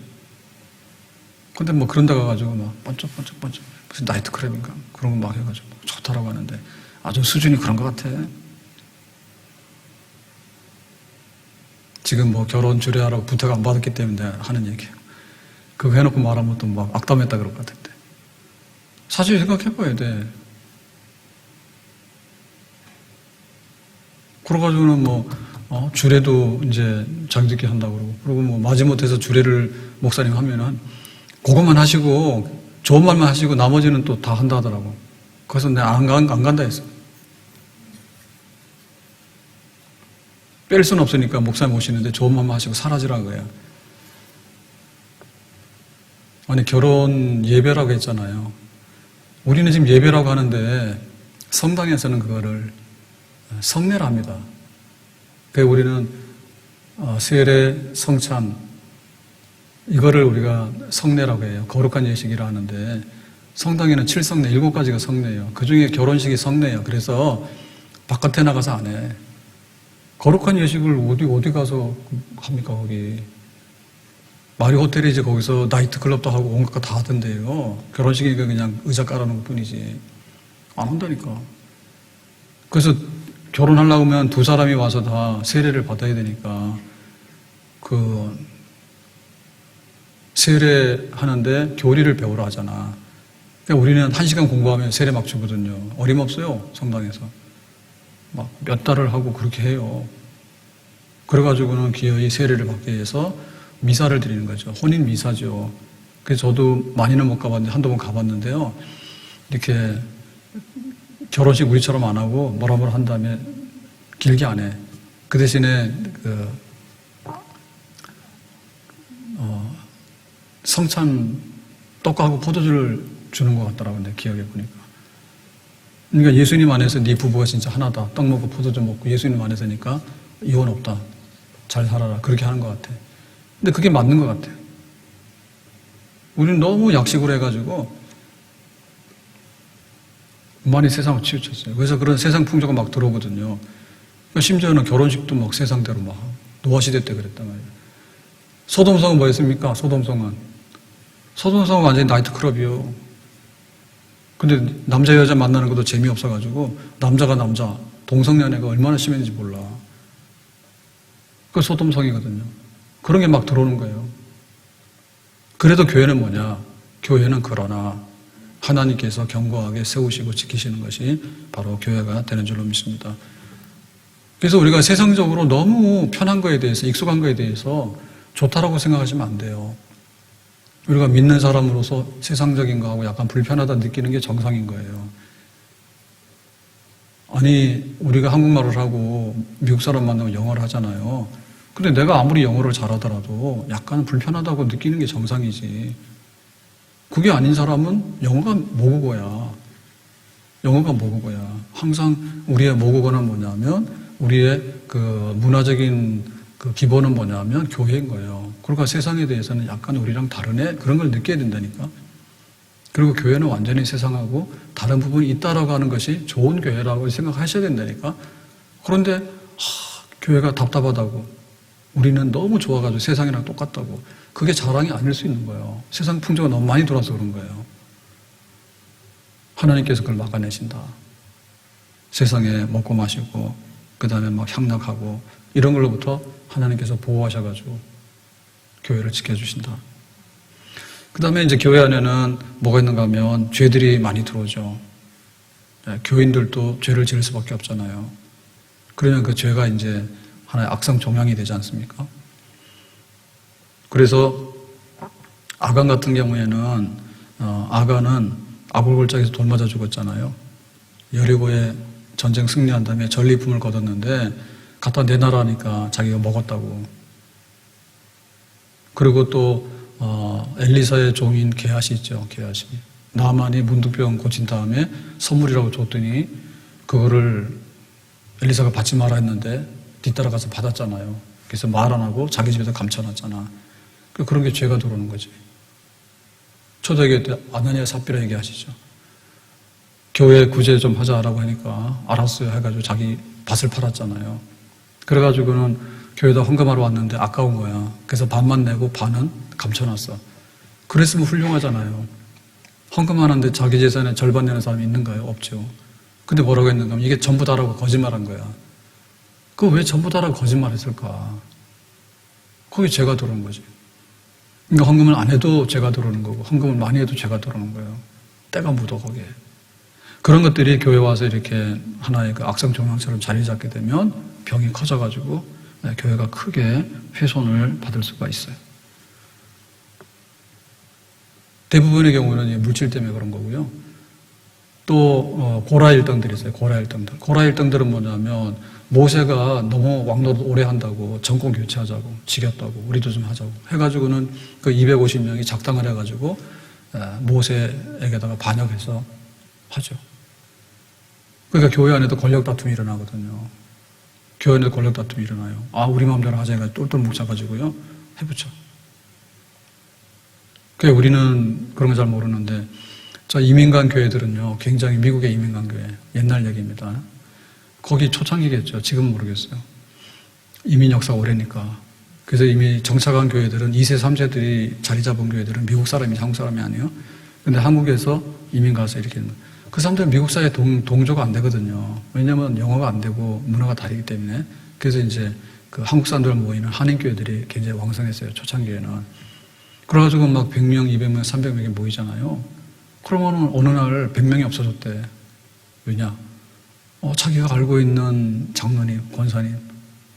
A: 근데 뭐 그런 데 가가지고 막 번쩍번쩍 무슨 나이트클럽인가 그런 거 막 해가지고 좋다라고 하는데 아주 수준이 그런 것 같아. 지금 뭐 결혼 주례하라고 부탁 안 받았기 때문에 하는 얘기예요. 그거 해놓고 말하면 또 막 악담했다 그럴 것 같은데. 사실 생각해봐야 돼. 그래가지고는 뭐 주례도 이제 자기들끼리 한다고 그러고, 그리고 뭐 마지못해서 주례를 목사님 하면은 그것만 하시고 좋은 말만 하시고 나머지는 또 다 한다 하더라고. 그래서 내가 안 간다 했어. 뺄 수는 없으니까 목사님 오시는데 좋은 말만 하시고 사라지라는 거야. 아니, 결혼 예배라고 했잖아요. 우리는 지금 예배라고 하는데 성당에서는 그거를 성례라 합니다. 그래서 우리는 세례, 성찬 이거를 우리가 성례라고 해요. 거룩한 예식이라 하는데 성당에는 7성례, 7가지가 성례예요. 그중에 결혼식이 성례예요. 그래서 바깥에 나가서 안 해. 거룩한 예식을 어디 가서 합니까, 거기. 마리 호텔이지 거기서 나이트클럽도 하고 온갖 거 다 하던데요. 결혼식이니까 그냥 의자 깔아놓은 것 뿐이지. 안 한다니까. 그래서 결혼하려고 하면 두 사람이 와서 다 세례를 받아야 되니까 그 세례하는데 교리를 배우라 하잖아. 그러니까 우리는 1시간 공부하면 세례 막 주거든요. 어림없어요, 성당에서. 막 몇 달을 하고 그렇게 해요. 그래가지고는 기어이 세례를 받기 위해서 미사를 드리는 거죠. 혼인 미사죠. 그래서 저도 많이는 못 가봤는데 한두 번 가봤는데요. 이렇게 결혼식 우리처럼 안 하고 뭐라 한 다음에 길게 안 해. 그 대신에 성찬 떡하고 포도주를 주는 것 같더라고요. 내 기억에 보니까. 그러니까 예수님 안에서 네 부부가 진짜 하나다. 떡 먹고 포도주 먹고 예수님 안에서니까 이혼 없다. 잘 살아라. 그렇게 하는 것 같아. 근데 그게 맞는 것 같아요. 우리는 너무 약식으로 해가지고 많이 세상을 치우쳤어요. 그래서 그런 세상 풍조가 막 들어오거든요. 그러니까 심지어는 결혼식도 막 세상대로 막 노아시대 때 그랬단 말이에요. 소돔성은 뭐였습니까? 소돔성은 완전히 나이트클럽이요. 근데 남자 여자 만나는 것도 재미없어가지고 남자가 남자 동성연애가 얼마나 심했는지 몰라. 그 소돔성이거든요. 그런 게 막 들어오는 거예요. 그래도 교회는 뭐냐? 교회는 그러나 하나님께서 견고하게 세우시고 지키시는 것이 바로 교회가 되는 줄로 믿습니다. 그래서 우리가 세상적으로 너무 편한 거에 대해서, 익숙한 거에 대해서 좋다라고 생각하시면 안 돼요. 우리가 믿는 사람으로서 세상적인 거하고 약간 불편하다 느끼는 게 정상인 거예요. 아니, 우리가 한국말을 하고 미국 사람 만나면 영어를 하잖아요. 근데 내가 아무리 영어를 잘하더라도 약간 불편하다고 느끼는 게 정상이지. 그게 아닌 사람은 영어가 모국어야. 영어가 모국어야. 항상 우리의 모국어는 뭐냐면 우리의 그 문화적인 그 기본은 뭐냐면 교회인 거예요. 그러니까 세상에 대해서는 약간 우리랑 다르네? 그런 걸 느껴야 된다니까. 그리고 교회는 완전히 세상하고 다른 부분이 있다라고 하는 것이 좋은 교회라고 생각하셔야 된다니까. 그런데 교회가 답답하다고 우리는 너무 좋아가지고 세상이랑 똑같다고 그게 자랑이 아닐 수 있는 거예요. 세상 풍조가 너무 많이 돌아서 그런 거예요. 하나님께서 그걸 막아내신다. 세상에 먹고 마시고 그 다음에 막 향락하고 이런 걸로부터 하나님께서 보호하셔가지고 교회를 지켜주신다. 그 다음에 이제 교회 안에는 뭐가 있는가 하면 죄들이 많이 들어오죠. 교인들도 죄를 지을 수밖에 없잖아요. 그러면 그 죄가 이제 하나의 악성 종양이 되지 않습니까? 그래서 아간 같은 경우에는 아간은 아골골짜기에서 돌 맞아 죽었잖아요. 여리고에 전쟁 승리한 다음에 전리품을 거뒀는데 갖다 내놔라니까 자기가 먹었다고. 그리고 또 엘리사의 종인 게하시 있죠. 게하시. 나만이 문둥병 고친 다음에 선물이라고 줬더니 그거를 엘리사가 받지 마라 했는데 뒤따라가서 받았잖아요. 그래서 말 안 하고 자기 집에서 감춰놨잖아. 그런 게 죄가 들어오는 거지. 초대교회 때 아나니아 삽비라 얘기하시죠. 교회 구제 좀 하자라고 하니까 알았어요 해가지고 자기 밭을 팔았잖아요. 그래가지고는 교회도 헌금하러 왔는데 아까운 거야. 그래서 반만 내고 반은 감춰놨어. 그랬으면 훌륭하잖아요. 헌금하는데 자기 재산의 절반 내는 사람이 있는가요? 없죠. 근데 뭐라고 했는가 하면 이게 전부 다라고 거짓말한 거야. 그거 왜 전부 다라고 거짓말했을까? 거기 죄가 들어오는 거지. 그러니까 헌금을 안 해도 죄가 들어오는 거고 헌금을 많이 해도 죄가 들어오는 거예요. 때가 묻어 거기에. 그런 것들이 교회 와서 이렇게 하나의 그 악성 종양처럼 자리 잡게 되면 병이 커져가지고 교회가 크게 훼손을 받을 수가 있어요. 대부분의 경우는 물질 때문에 그런 거고요. 또 고라 일등들이 있어요. 고라 일등들. 고라 일등들은 뭐냐면 모세가 너무 왕노릇 오래 한다고 정권 교체하자고 지겼다고 우리도 좀 하자고 해가지고는 그 250명이 작당을 해가지고 모세에게다가 반역해서 하죠. 그러니까 교회 안에도 권력 다툼이 일어나거든요. 교회 안에도 권력 다툼이 일어나요. 우리 마음대로 하자 해가지고 똘똘 뭉쳐가지고요 해붙여. 그러니까 우리는 그런 거 잘 모르는데 이민간 교회들은요 굉장히 미국의 이민간 교회 옛날 얘기입니다. 거기 초창기겠죠. 지금은 모르겠어요. 이민 역사가 오래니까. 그래서 이미 정착한 교회들은 2세, 3세들이 자리 잡은 교회들은 미국 사람이 한국 사람이 아니에요. 근데 한국에서 이민 가서 이렇게 그 사람들은 미국 사회에 동조가 안 되거든요. 왜냐하면 영어가 안 되고 문화가 다르기 때문에. 그래서 이제 그 한국 사람들 모이는 한인교회들이 굉장히 왕성했어요. 초창기에는. 그래가지고 막 100명, 200명, 300명이 모이잖아요. 그러면은 어느 날 100명이 없어졌대. 왜냐? 자기가 알고 있는 장로님, 권사님,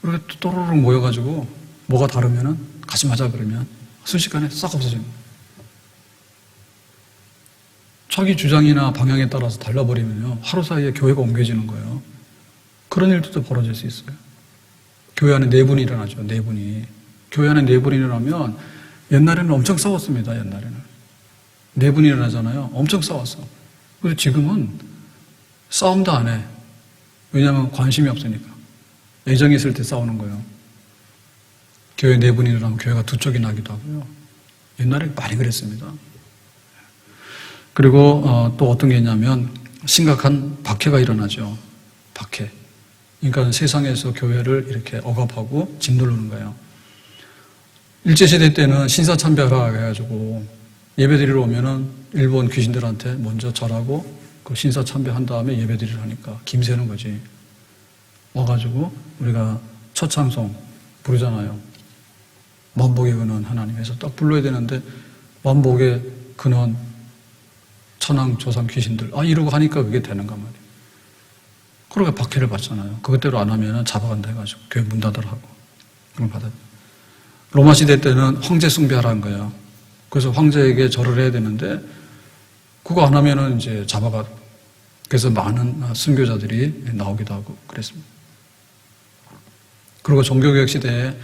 A: 이렇게 또르륵 모여가지고 뭐가 다르면은 같이 맞아 그러면 순식간에 싹 없어지는 거예요. 자기 주장이나 방향에 따라서 달라버리면요. 하루 사이에 교회가 옮겨지는 거예요. 그런 일도 벌어질 수 있어요. 교회 안에 내분이 일어나죠. 내분이. 교회 안에 내분이 일어나면 옛날에는 엄청 싸웠습니다. 옛날에는. 내분이 일어나잖아요. 엄청 싸웠어. 그래서 지금은 싸움도 안 해. 왜냐하면 관심이 없으니까. 애정이 있을 때 싸우는 거예요. 교회 내분이 일어나면 교회가 두 쪽이 나기도 하고요. 옛날에 많이 그랬습니다. 그리고 또 어떤 게 있냐면 심각한 박해가 일어나죠. 박해. 그러니까 세상에서 교회를 이렇게 억압하고 짓누르는 거예요. 일제시대 때는 신사참배하라 해가지고 예배드리러 오면은 일본 귀신들한테 먼저 절하고 그 신사참배한 다음에 예배드리러 하니까 김새는 거지. 와가지고 우리가 첫 찬송 부르잖아요. 만복의 근원 하나님에서 딱 불러야 되는데 만복의 근원 천황 조상 귀신들 이러고 하니까 그게 되는가 말이에요. 그러게 박해를 받잖아요. 그것대로 안 하면은 잡아간다 해가지고 교회 문 닫으라 하고 그걸 받아요. 로마 시대 때는 황제 숭배하라는 거예요. 그래서 황제에게 절을 해야 되는데 그거 안 하면은 이제 잡아가. 그래서 많은 순교자들이 나오기도 하고 그랬습니다. 그리고 종교개혁 시대에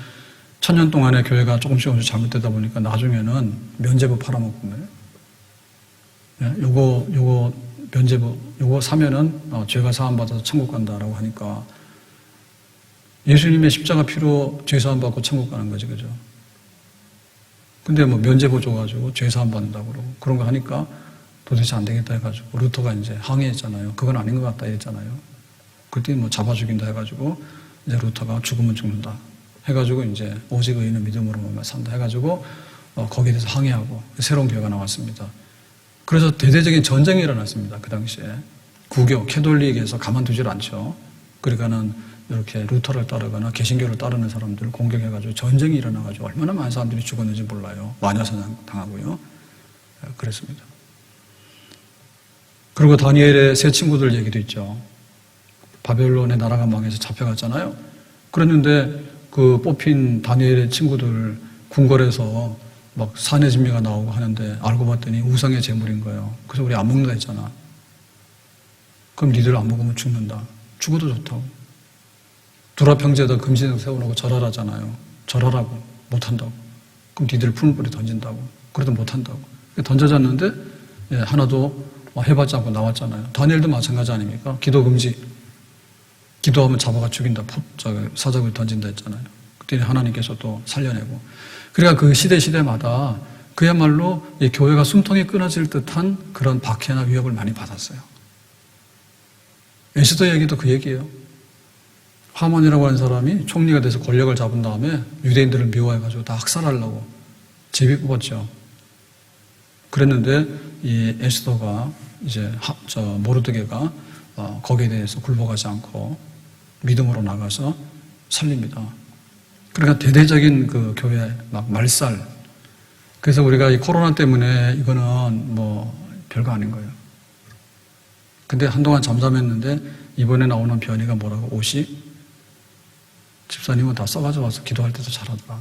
A: 1000년 동안의 교회가 조금씩 잘못되다 보니까 나중에는 면죄부 팔아먹은 거예요. 요거 면죄부, 요거 사면은 죄가 사함받아서 천국 간다라고 하니까 예수님의 십자가 피로 죄 사함받고 천국 가는 거지, 그죠? 근데 면죄부 줘가지고 죄 사함받는다고 그러고 그런 거 하니까 도대체 안 되겠다 해가지고 루터가 이제 항의했잖아요. 그건 아닌 것 같다 했잖아요. 그때 잡아 죽인다 해가지고 이제 루터가 죽으면 죽는다 해가지고 이제 오직 의인은 믿음으로만 산다 해가지고 거기에 대해서 항의하고 새로운 교회가 나왔습니다. 그래서 대대적인 전쟁이 일어났습니다. 그 당시에. 구교, 캐톨릭에서 가만두질 않죠. 그러니까는 이렇게 루터를 따르거나 개신교를 따르는 사람들을 공격해가지고 전쟁이 일어나가지고 얼마나 많은 사람들이 죽었는지 몰라요. 마녀사냥 당하고요. 그랬습니다. 그리고 다니엘의 세 친구들 얘기도 있죠. 바벨론의 나라가 망해서 잡혀갔잖아요. 그랬는데 그 뽑힌 다니엘의 친구들 궁궐에서 막 산의 진미가 나오고 하는데 알고 봤더니 우상의 제물인 거예요. 그래서 우리 안 먹는다 했잖아. 그럼 니들 안 먹으면 죽는다. 죽어도 좋다고. 두라평지에다 금신을 세워놓고 절하라잖아요. 절하라고. 못한다고. 그럼 니들 풀물불에 던진다고. 그래도 못한다고. 던져졌는데 하나도 해봤지 않고 나왔잖아요. 다니엘도 마찬가지 아닙니까? 기도 금지. 기도하면 잡아가 죽인다. 사자굴 던진다 했잖아요. 그때 하나님께서 또 살려내고. 그러니까 그 시대마다 그야말로 이 교회가 숨통이 끊어질 듯한 그런 박해나 위협을 많이 받았어요. 에스더 얘기도 그 얘기예요. 하만이라고 하는 사람이 총리가 돼서 권력을 잡은 다음에 유대인들을 미워해가지고 다 학살하려고 제비 뽑았죠. 그랬는데 이 에스더가 이제 모르드게가 거기에 대해서 굴복하지 않고 믿음으로 나가서 살립니다. 그러니까 대대적인 그 교회 막 말살. 그래서 우리가 이 코로나 때문에 이거는 뭐 별거 아닌 거예요. 근데 한동안 잠잠했는데 이번에 나오는 변이가 뭐라고? 옷이 집사님은 다 써가지고 와서 기도할 때도 잘하더라.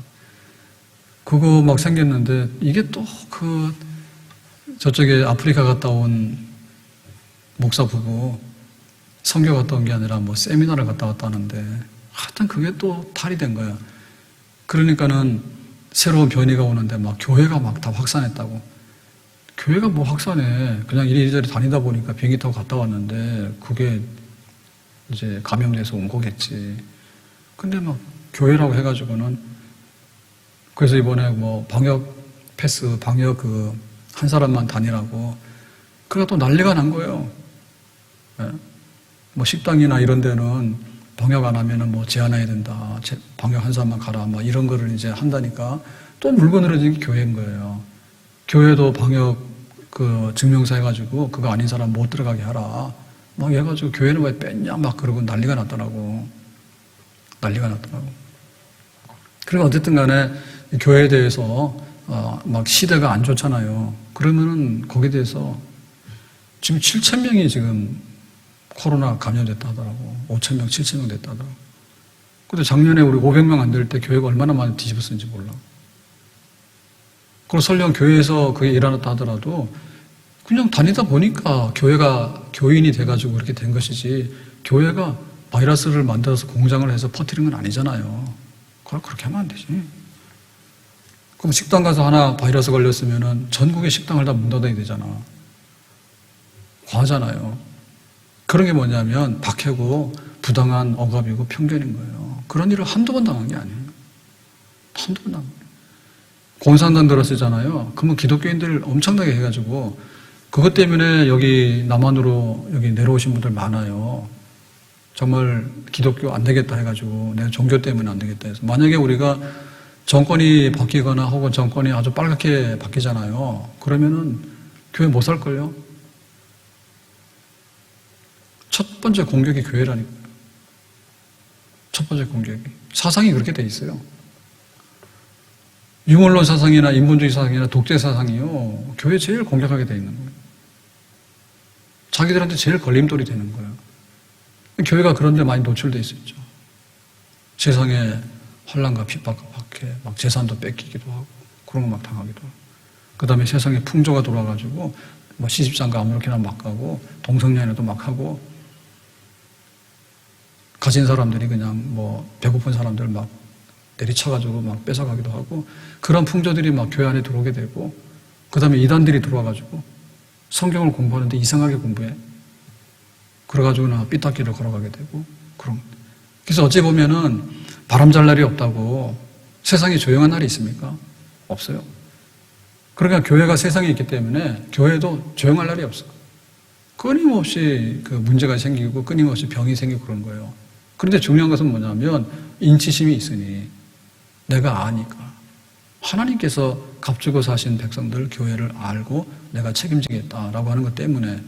A: 그거 막 생겼는데 이게 또 저쪽에 아프리카 갔다 온 목사 부부 선교 갔다 온 게 아니라 뭐 세미나를 갔다 왔다는데 하여튼 그게 또 탈이 된 거야. 그러니까는 새로운 변이가 오는데 막 교회가 막 다 확산했다고. 교회가 뭐 확산해. 그냥 이리저리 다니다 보니까 비행기 타고 갔다 왔는데 그게 이제 감염돼서 온 거겠지. 근데 막 교회라고 해가지고는 그래서 이번에 뭐 방역 패스, 방역 한 사람만 다니라고 그래가 또 난리가 난 거예요. 예? 뭐 식당이나 이런 데는 방역 안 하면은 뭐 제한해야 된다. 방역 한 사람만 가라. 뭐 이런 거를 이제 한다니까 또 물고 늘어진 게 교회인 거예요. 교회도 방역 증명서 해가지고 그거 아닌 사람 못 들어가게 하라. 막 해가지고 교회는 왜 뺐냐 막 그러고 난리가 났더라고. 그리고 어쨌든 간에 교회에 대해서 막 시대가 안 좋잖아요. 그러면은 거기에 대해서 지금 7,000명이 지금 코로나 감염됐다 하더라고. 5,000명, 7,000명 됐다 하더라고. 근데 작년에 우리 500명 안 될 때 교회가 얼마나 많이 뒤집었는지 몰라. 그리고 설령 교회에서 그게 일어났다 하더라도 그냥 다니다 보니까 교회가 교인이 돼가지고 그렇게 된 것이지 교회가 바이러스를 만들어서 공장을 해서 퍼뜨린 건 아니잖아요. 그렇게 하면 안 되지. 그럼 식당 가서 하나 바이러스 걸렸으면은 전국의 식당을 다 문 닫아야 되잖아. 과하잖아요. 그런 게 뭐냐면 박해고 부당한 억압이고 편견인 거예요. 그런 일을 한두 번 당한 게 아니에요. 한두 번 당한 거예요. 공산당 들었었잖아요. 그러면 기독교인들 엄청나게 해가지고 그것 때문에 여기 남한으로 여기 내려오신 분들 많아요. 정말 기독교 안 되겠다 해가지고 내가 종교 때문에 안 되겠다 해서 만약에 우리가 정권이 바뀌거나 혹은 정권이 아주 빨갛게 바뀌잖아요. 그러면은 교회 못 살걸요? 첫 번째 공격이 교회라니까요. 첫 번째 공격이. 사상이 그렇게 돼 있어요. 유물론 사상이나 인본주의 사상이나 독재 사상이요. 교회 제일 공격하게 돼 있는 거예요. 자기들한테 제일 걸림돌이 되는 거예요. 교회가 그런 데 많이 노출돼 있었죠. 세상에 환난과 핍박과 박해, 막 재산도 뺏기기도 하고 그런 거 막 당하기도 하고 그 다음에 세상에 풍조가 돌아가지고 뭐 시집장가 아무렇게나 막 가고 동성연애도 막 하고 가진 사람들이 그냥 뭐 배고픈 사람들 막 내리쳐가지고 막 뺏어가기도 하고 그런 풍조들이 막 교회 안에 들어오게 되고 그 다음에 이단들이 들어와가지고 성경을 공부하는데 이상하게 공부해. 그래가지고 나 삐딱기를 걸어가게 되고 그런. 그래서 어찌 보면은 바람 잘 날이 없다고 세상에 조용한 날이 있습니까? 없어요. 그러니까 교회가 세상에 있기 때문에 교회도 조용할 날이 없어요. 끊임없이 그 문제가 생기고 끊임없이 병이 생기고 그런 거예요. 그런데 중요한 것은 뭐냐면 인치심이 있으니 내가 아니까 하나님께서 값주고 사신 백성들 교회를 알고 내가 책임지겠다라고 하는 것 때문에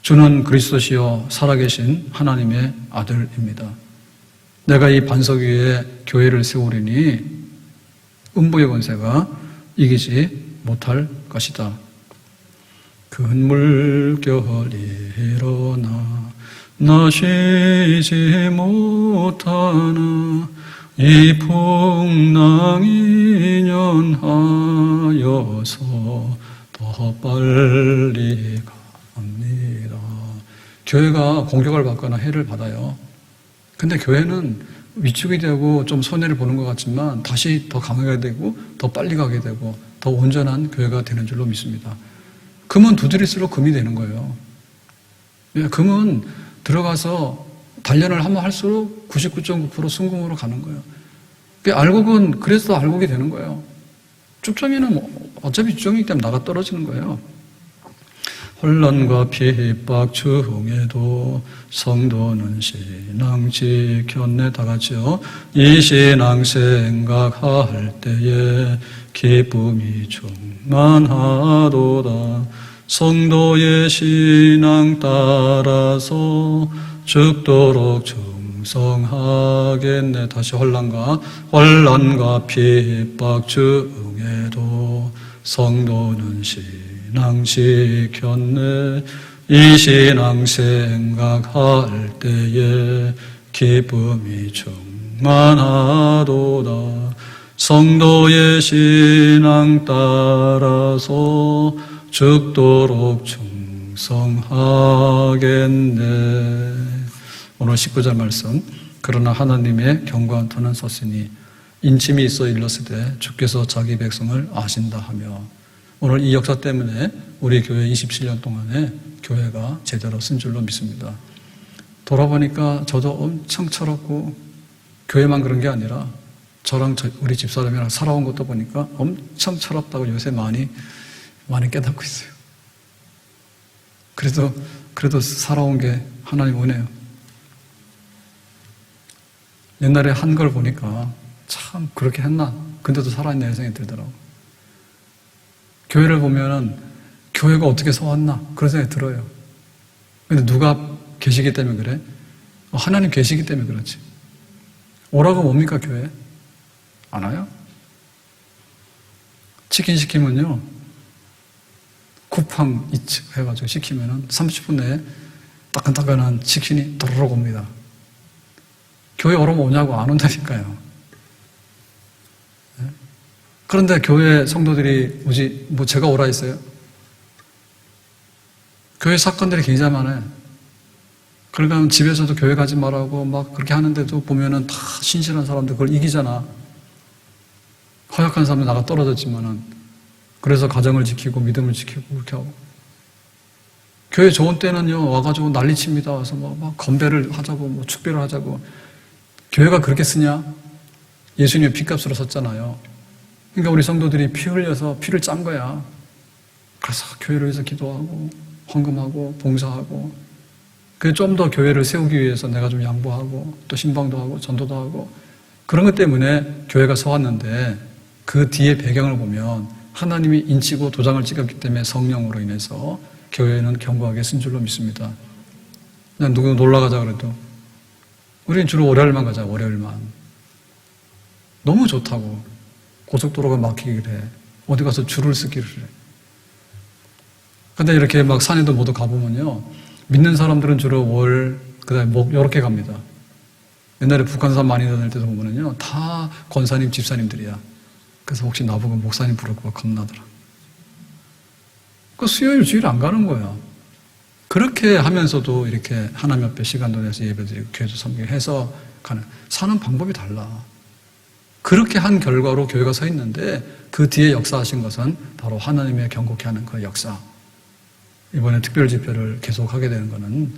A: 주는 그리스도시요 살아계신 하나님의 아들입니다. 내가 이 반석 위에 교회를 세우리니 음부의 권세가 이기지 못할 것이다. 큰 물결이 일어나 나 쉬지 못하나 이 풍랑이 연하여서 더 빨리 갑니다. 교회가 공격을 받거나 해를 받아요. 근데 교회는 위축이 되고 좀 손해를 보는 것 같지만 다시 더 강하게 되고 더 빨리 가게 되고 더 온전한 교회가 되는 줄로 믿습니다. 금은 두드릴수록 금이 되는 거예요. 금은 들어가서 단련을 하면 할수록 99.9% 순금으로 가는 거예요. 알곡은 그래서 알곡이 되는 거예요. 쭉정이는 어차피 쭉정이기 때문에 나가 떨어지는 거예요. 혼란과 핍박 중에도 성도는 신앙 지켰네. 다 같이요. 이 신앙 생각할 때에 기쁨이 충만하도다. 성도의 신앙 따라서 죽도록 충성하겠네. 다시 혼란과 핍박 중에도 성도는 신앙 지켰네. 이 신앙 생각할 때에 기쁨이 충만하도다. 성도의 신앙 따라서 죽도록 충성하겠네. 오늘 19절 말씀. 그러나 하나님의 견고한 터는 섰으니 인침이 있어 일렀으되 주께서 자기 백성을 아신다 하며. 오늘 이 역사 때문에 우리 교회 27년 동안에 교회가 제대로 쓴 줄로 믿습니다. 돌아보니까 저도 엄청 철없고, 교회만 그런 게 아니라 저랑 우리 집사람이랑 살아온 것도 보니까 엄청 철없다고 요새 많이 깨닫고 있어요. 그래도 살아온 게 하나님 은혜예요. 옛날에 한 걸 보니까 참 그렇게 했나? 근데도 살아있는 생각이 들더라고. 교회를 보면은 교회가 어떻게 서왔나? 그런 생각이 들어요. 근데 누가 계시기 때문에 그래? 하나님 계시기 때문에 그렇지. 오라고 뭡니까, 교회? 안 와요? 치킨 시키면요, 쿠팡 이츠 해가지고 시키면은 30분 내에 따끈따끈한 치킨이 도로록 옵니다. 교회 오라면 오냐고 안 온다니까요. 네? 그런데 교회 성도들이 제가 오라 했어요? 교회 사건들이 굉장히 많아요. 그러니까 집에서도 교회 가지 말라고 막 그렇게 하는데도 보면은 다 신실한 사람들 그걸 이기잖아. 허약한 사람은 나가 떨어졌지만은, 그래서 가정을 지키고 믿음을 지키고 그렇게 하고. 교회 좋은 때는요, 와가지고 난리칩니다. 와서 막 건배를 하자고, 축배를 하자고. 교회가 그렇게 쓰냐? 예수님의 피값으로 섰잖아요. 그러니까 우리 성도들이 피 흘려서 피를 짠 거야. 그래서 교회를 위해서 기도하고, 헌금하고, 봉사하고. 그래서 좀 더 교회를 세우기 위해서 내가 좀 양보하고, 또 신방도 하고, 전도도 하고. 그런 것 때문에 교회가 서왔는데, 그 뒤에 배경을 보면 하나님이 인치고 도장을 찍었기 때문에 성령으로 인해서 교회는 견고하게 쓴 줄로 믿습니다. 그냥 누구 놀러 가자 그래도 우리는 주로 월요일만 가자. 월요일만. 너무 좋다고. 고속도로가 막히기를 해. 어디 가서 줄을 쓰기를 해. 근데 이렇게 막 산에도 모두 가보면요, 믿는 사람들은 주로 월, 그 다음에 목 이렇게 갑니다. 옛날에 북한산 많이 다닐 때도 보면은요, 다 권사님 집사님들이야. 그래서 혹시 나보고 목사님 부를까 겁나더라. 그 수요일 주일 안 가는 거야. 그렇게 하면서도 이렇게 하나님 앞에 시간도 내서 예배드리고 교회도 섬기고 해서 사는 방법이 달라. 그렇게 한 결과로 교회가 서 있는데, 그 뒤에 역사하신 것은 바로 하나님의 경고케 하는 그 역사. 이번에 특별 집회를 계속하게 되는 것은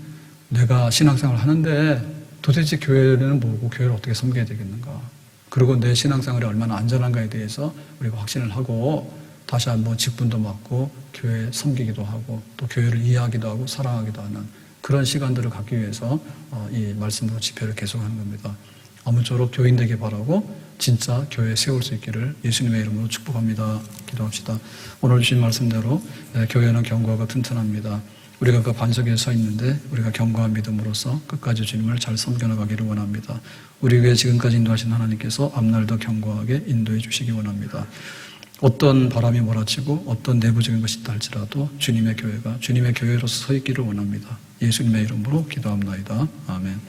A: 내가 신앙생활을 하는데 도대체 교회는 뭐고 교회를 어떻게 섬겨야 되겠는가, 그리고 내 신앙생활이 얼마나 안전한가에 대해서 우리가 확신을 하고 다시 한번 직분도 맡고 교회에 섬기기도 하고 또 교회를 이해하기도 하고 사랑하기도 하는 그런 시간들을 갖기 위해서 이 말씀으로 집회를 계속하는 겁니다. 아무쪼록 교인 되길 바라고 진짜 교회에 세울 수 있기를 예수님의 이름으로 축복합니다. 기도합시다. 오늘 주신 말씀대로 교회는 견고하고 튼튼합니다. 우리가 그 반석에 서 있는데 우리가 견고한 믿음으로써 끝까지 주님을 잘 섬겨나가기를 원합니다. 우리 교회 지금까지 인도하신 하나님께서 앞날도 견고하게 인도해 주시기 원합니다. 어떤 바람이 몰아치고 어떤 내부적인 것이 있다 할지라도 주님의 교회가 주님의 교회로서 서 있기를 원합니다. 예수님의 이름으로 기도합나이다. 아멘.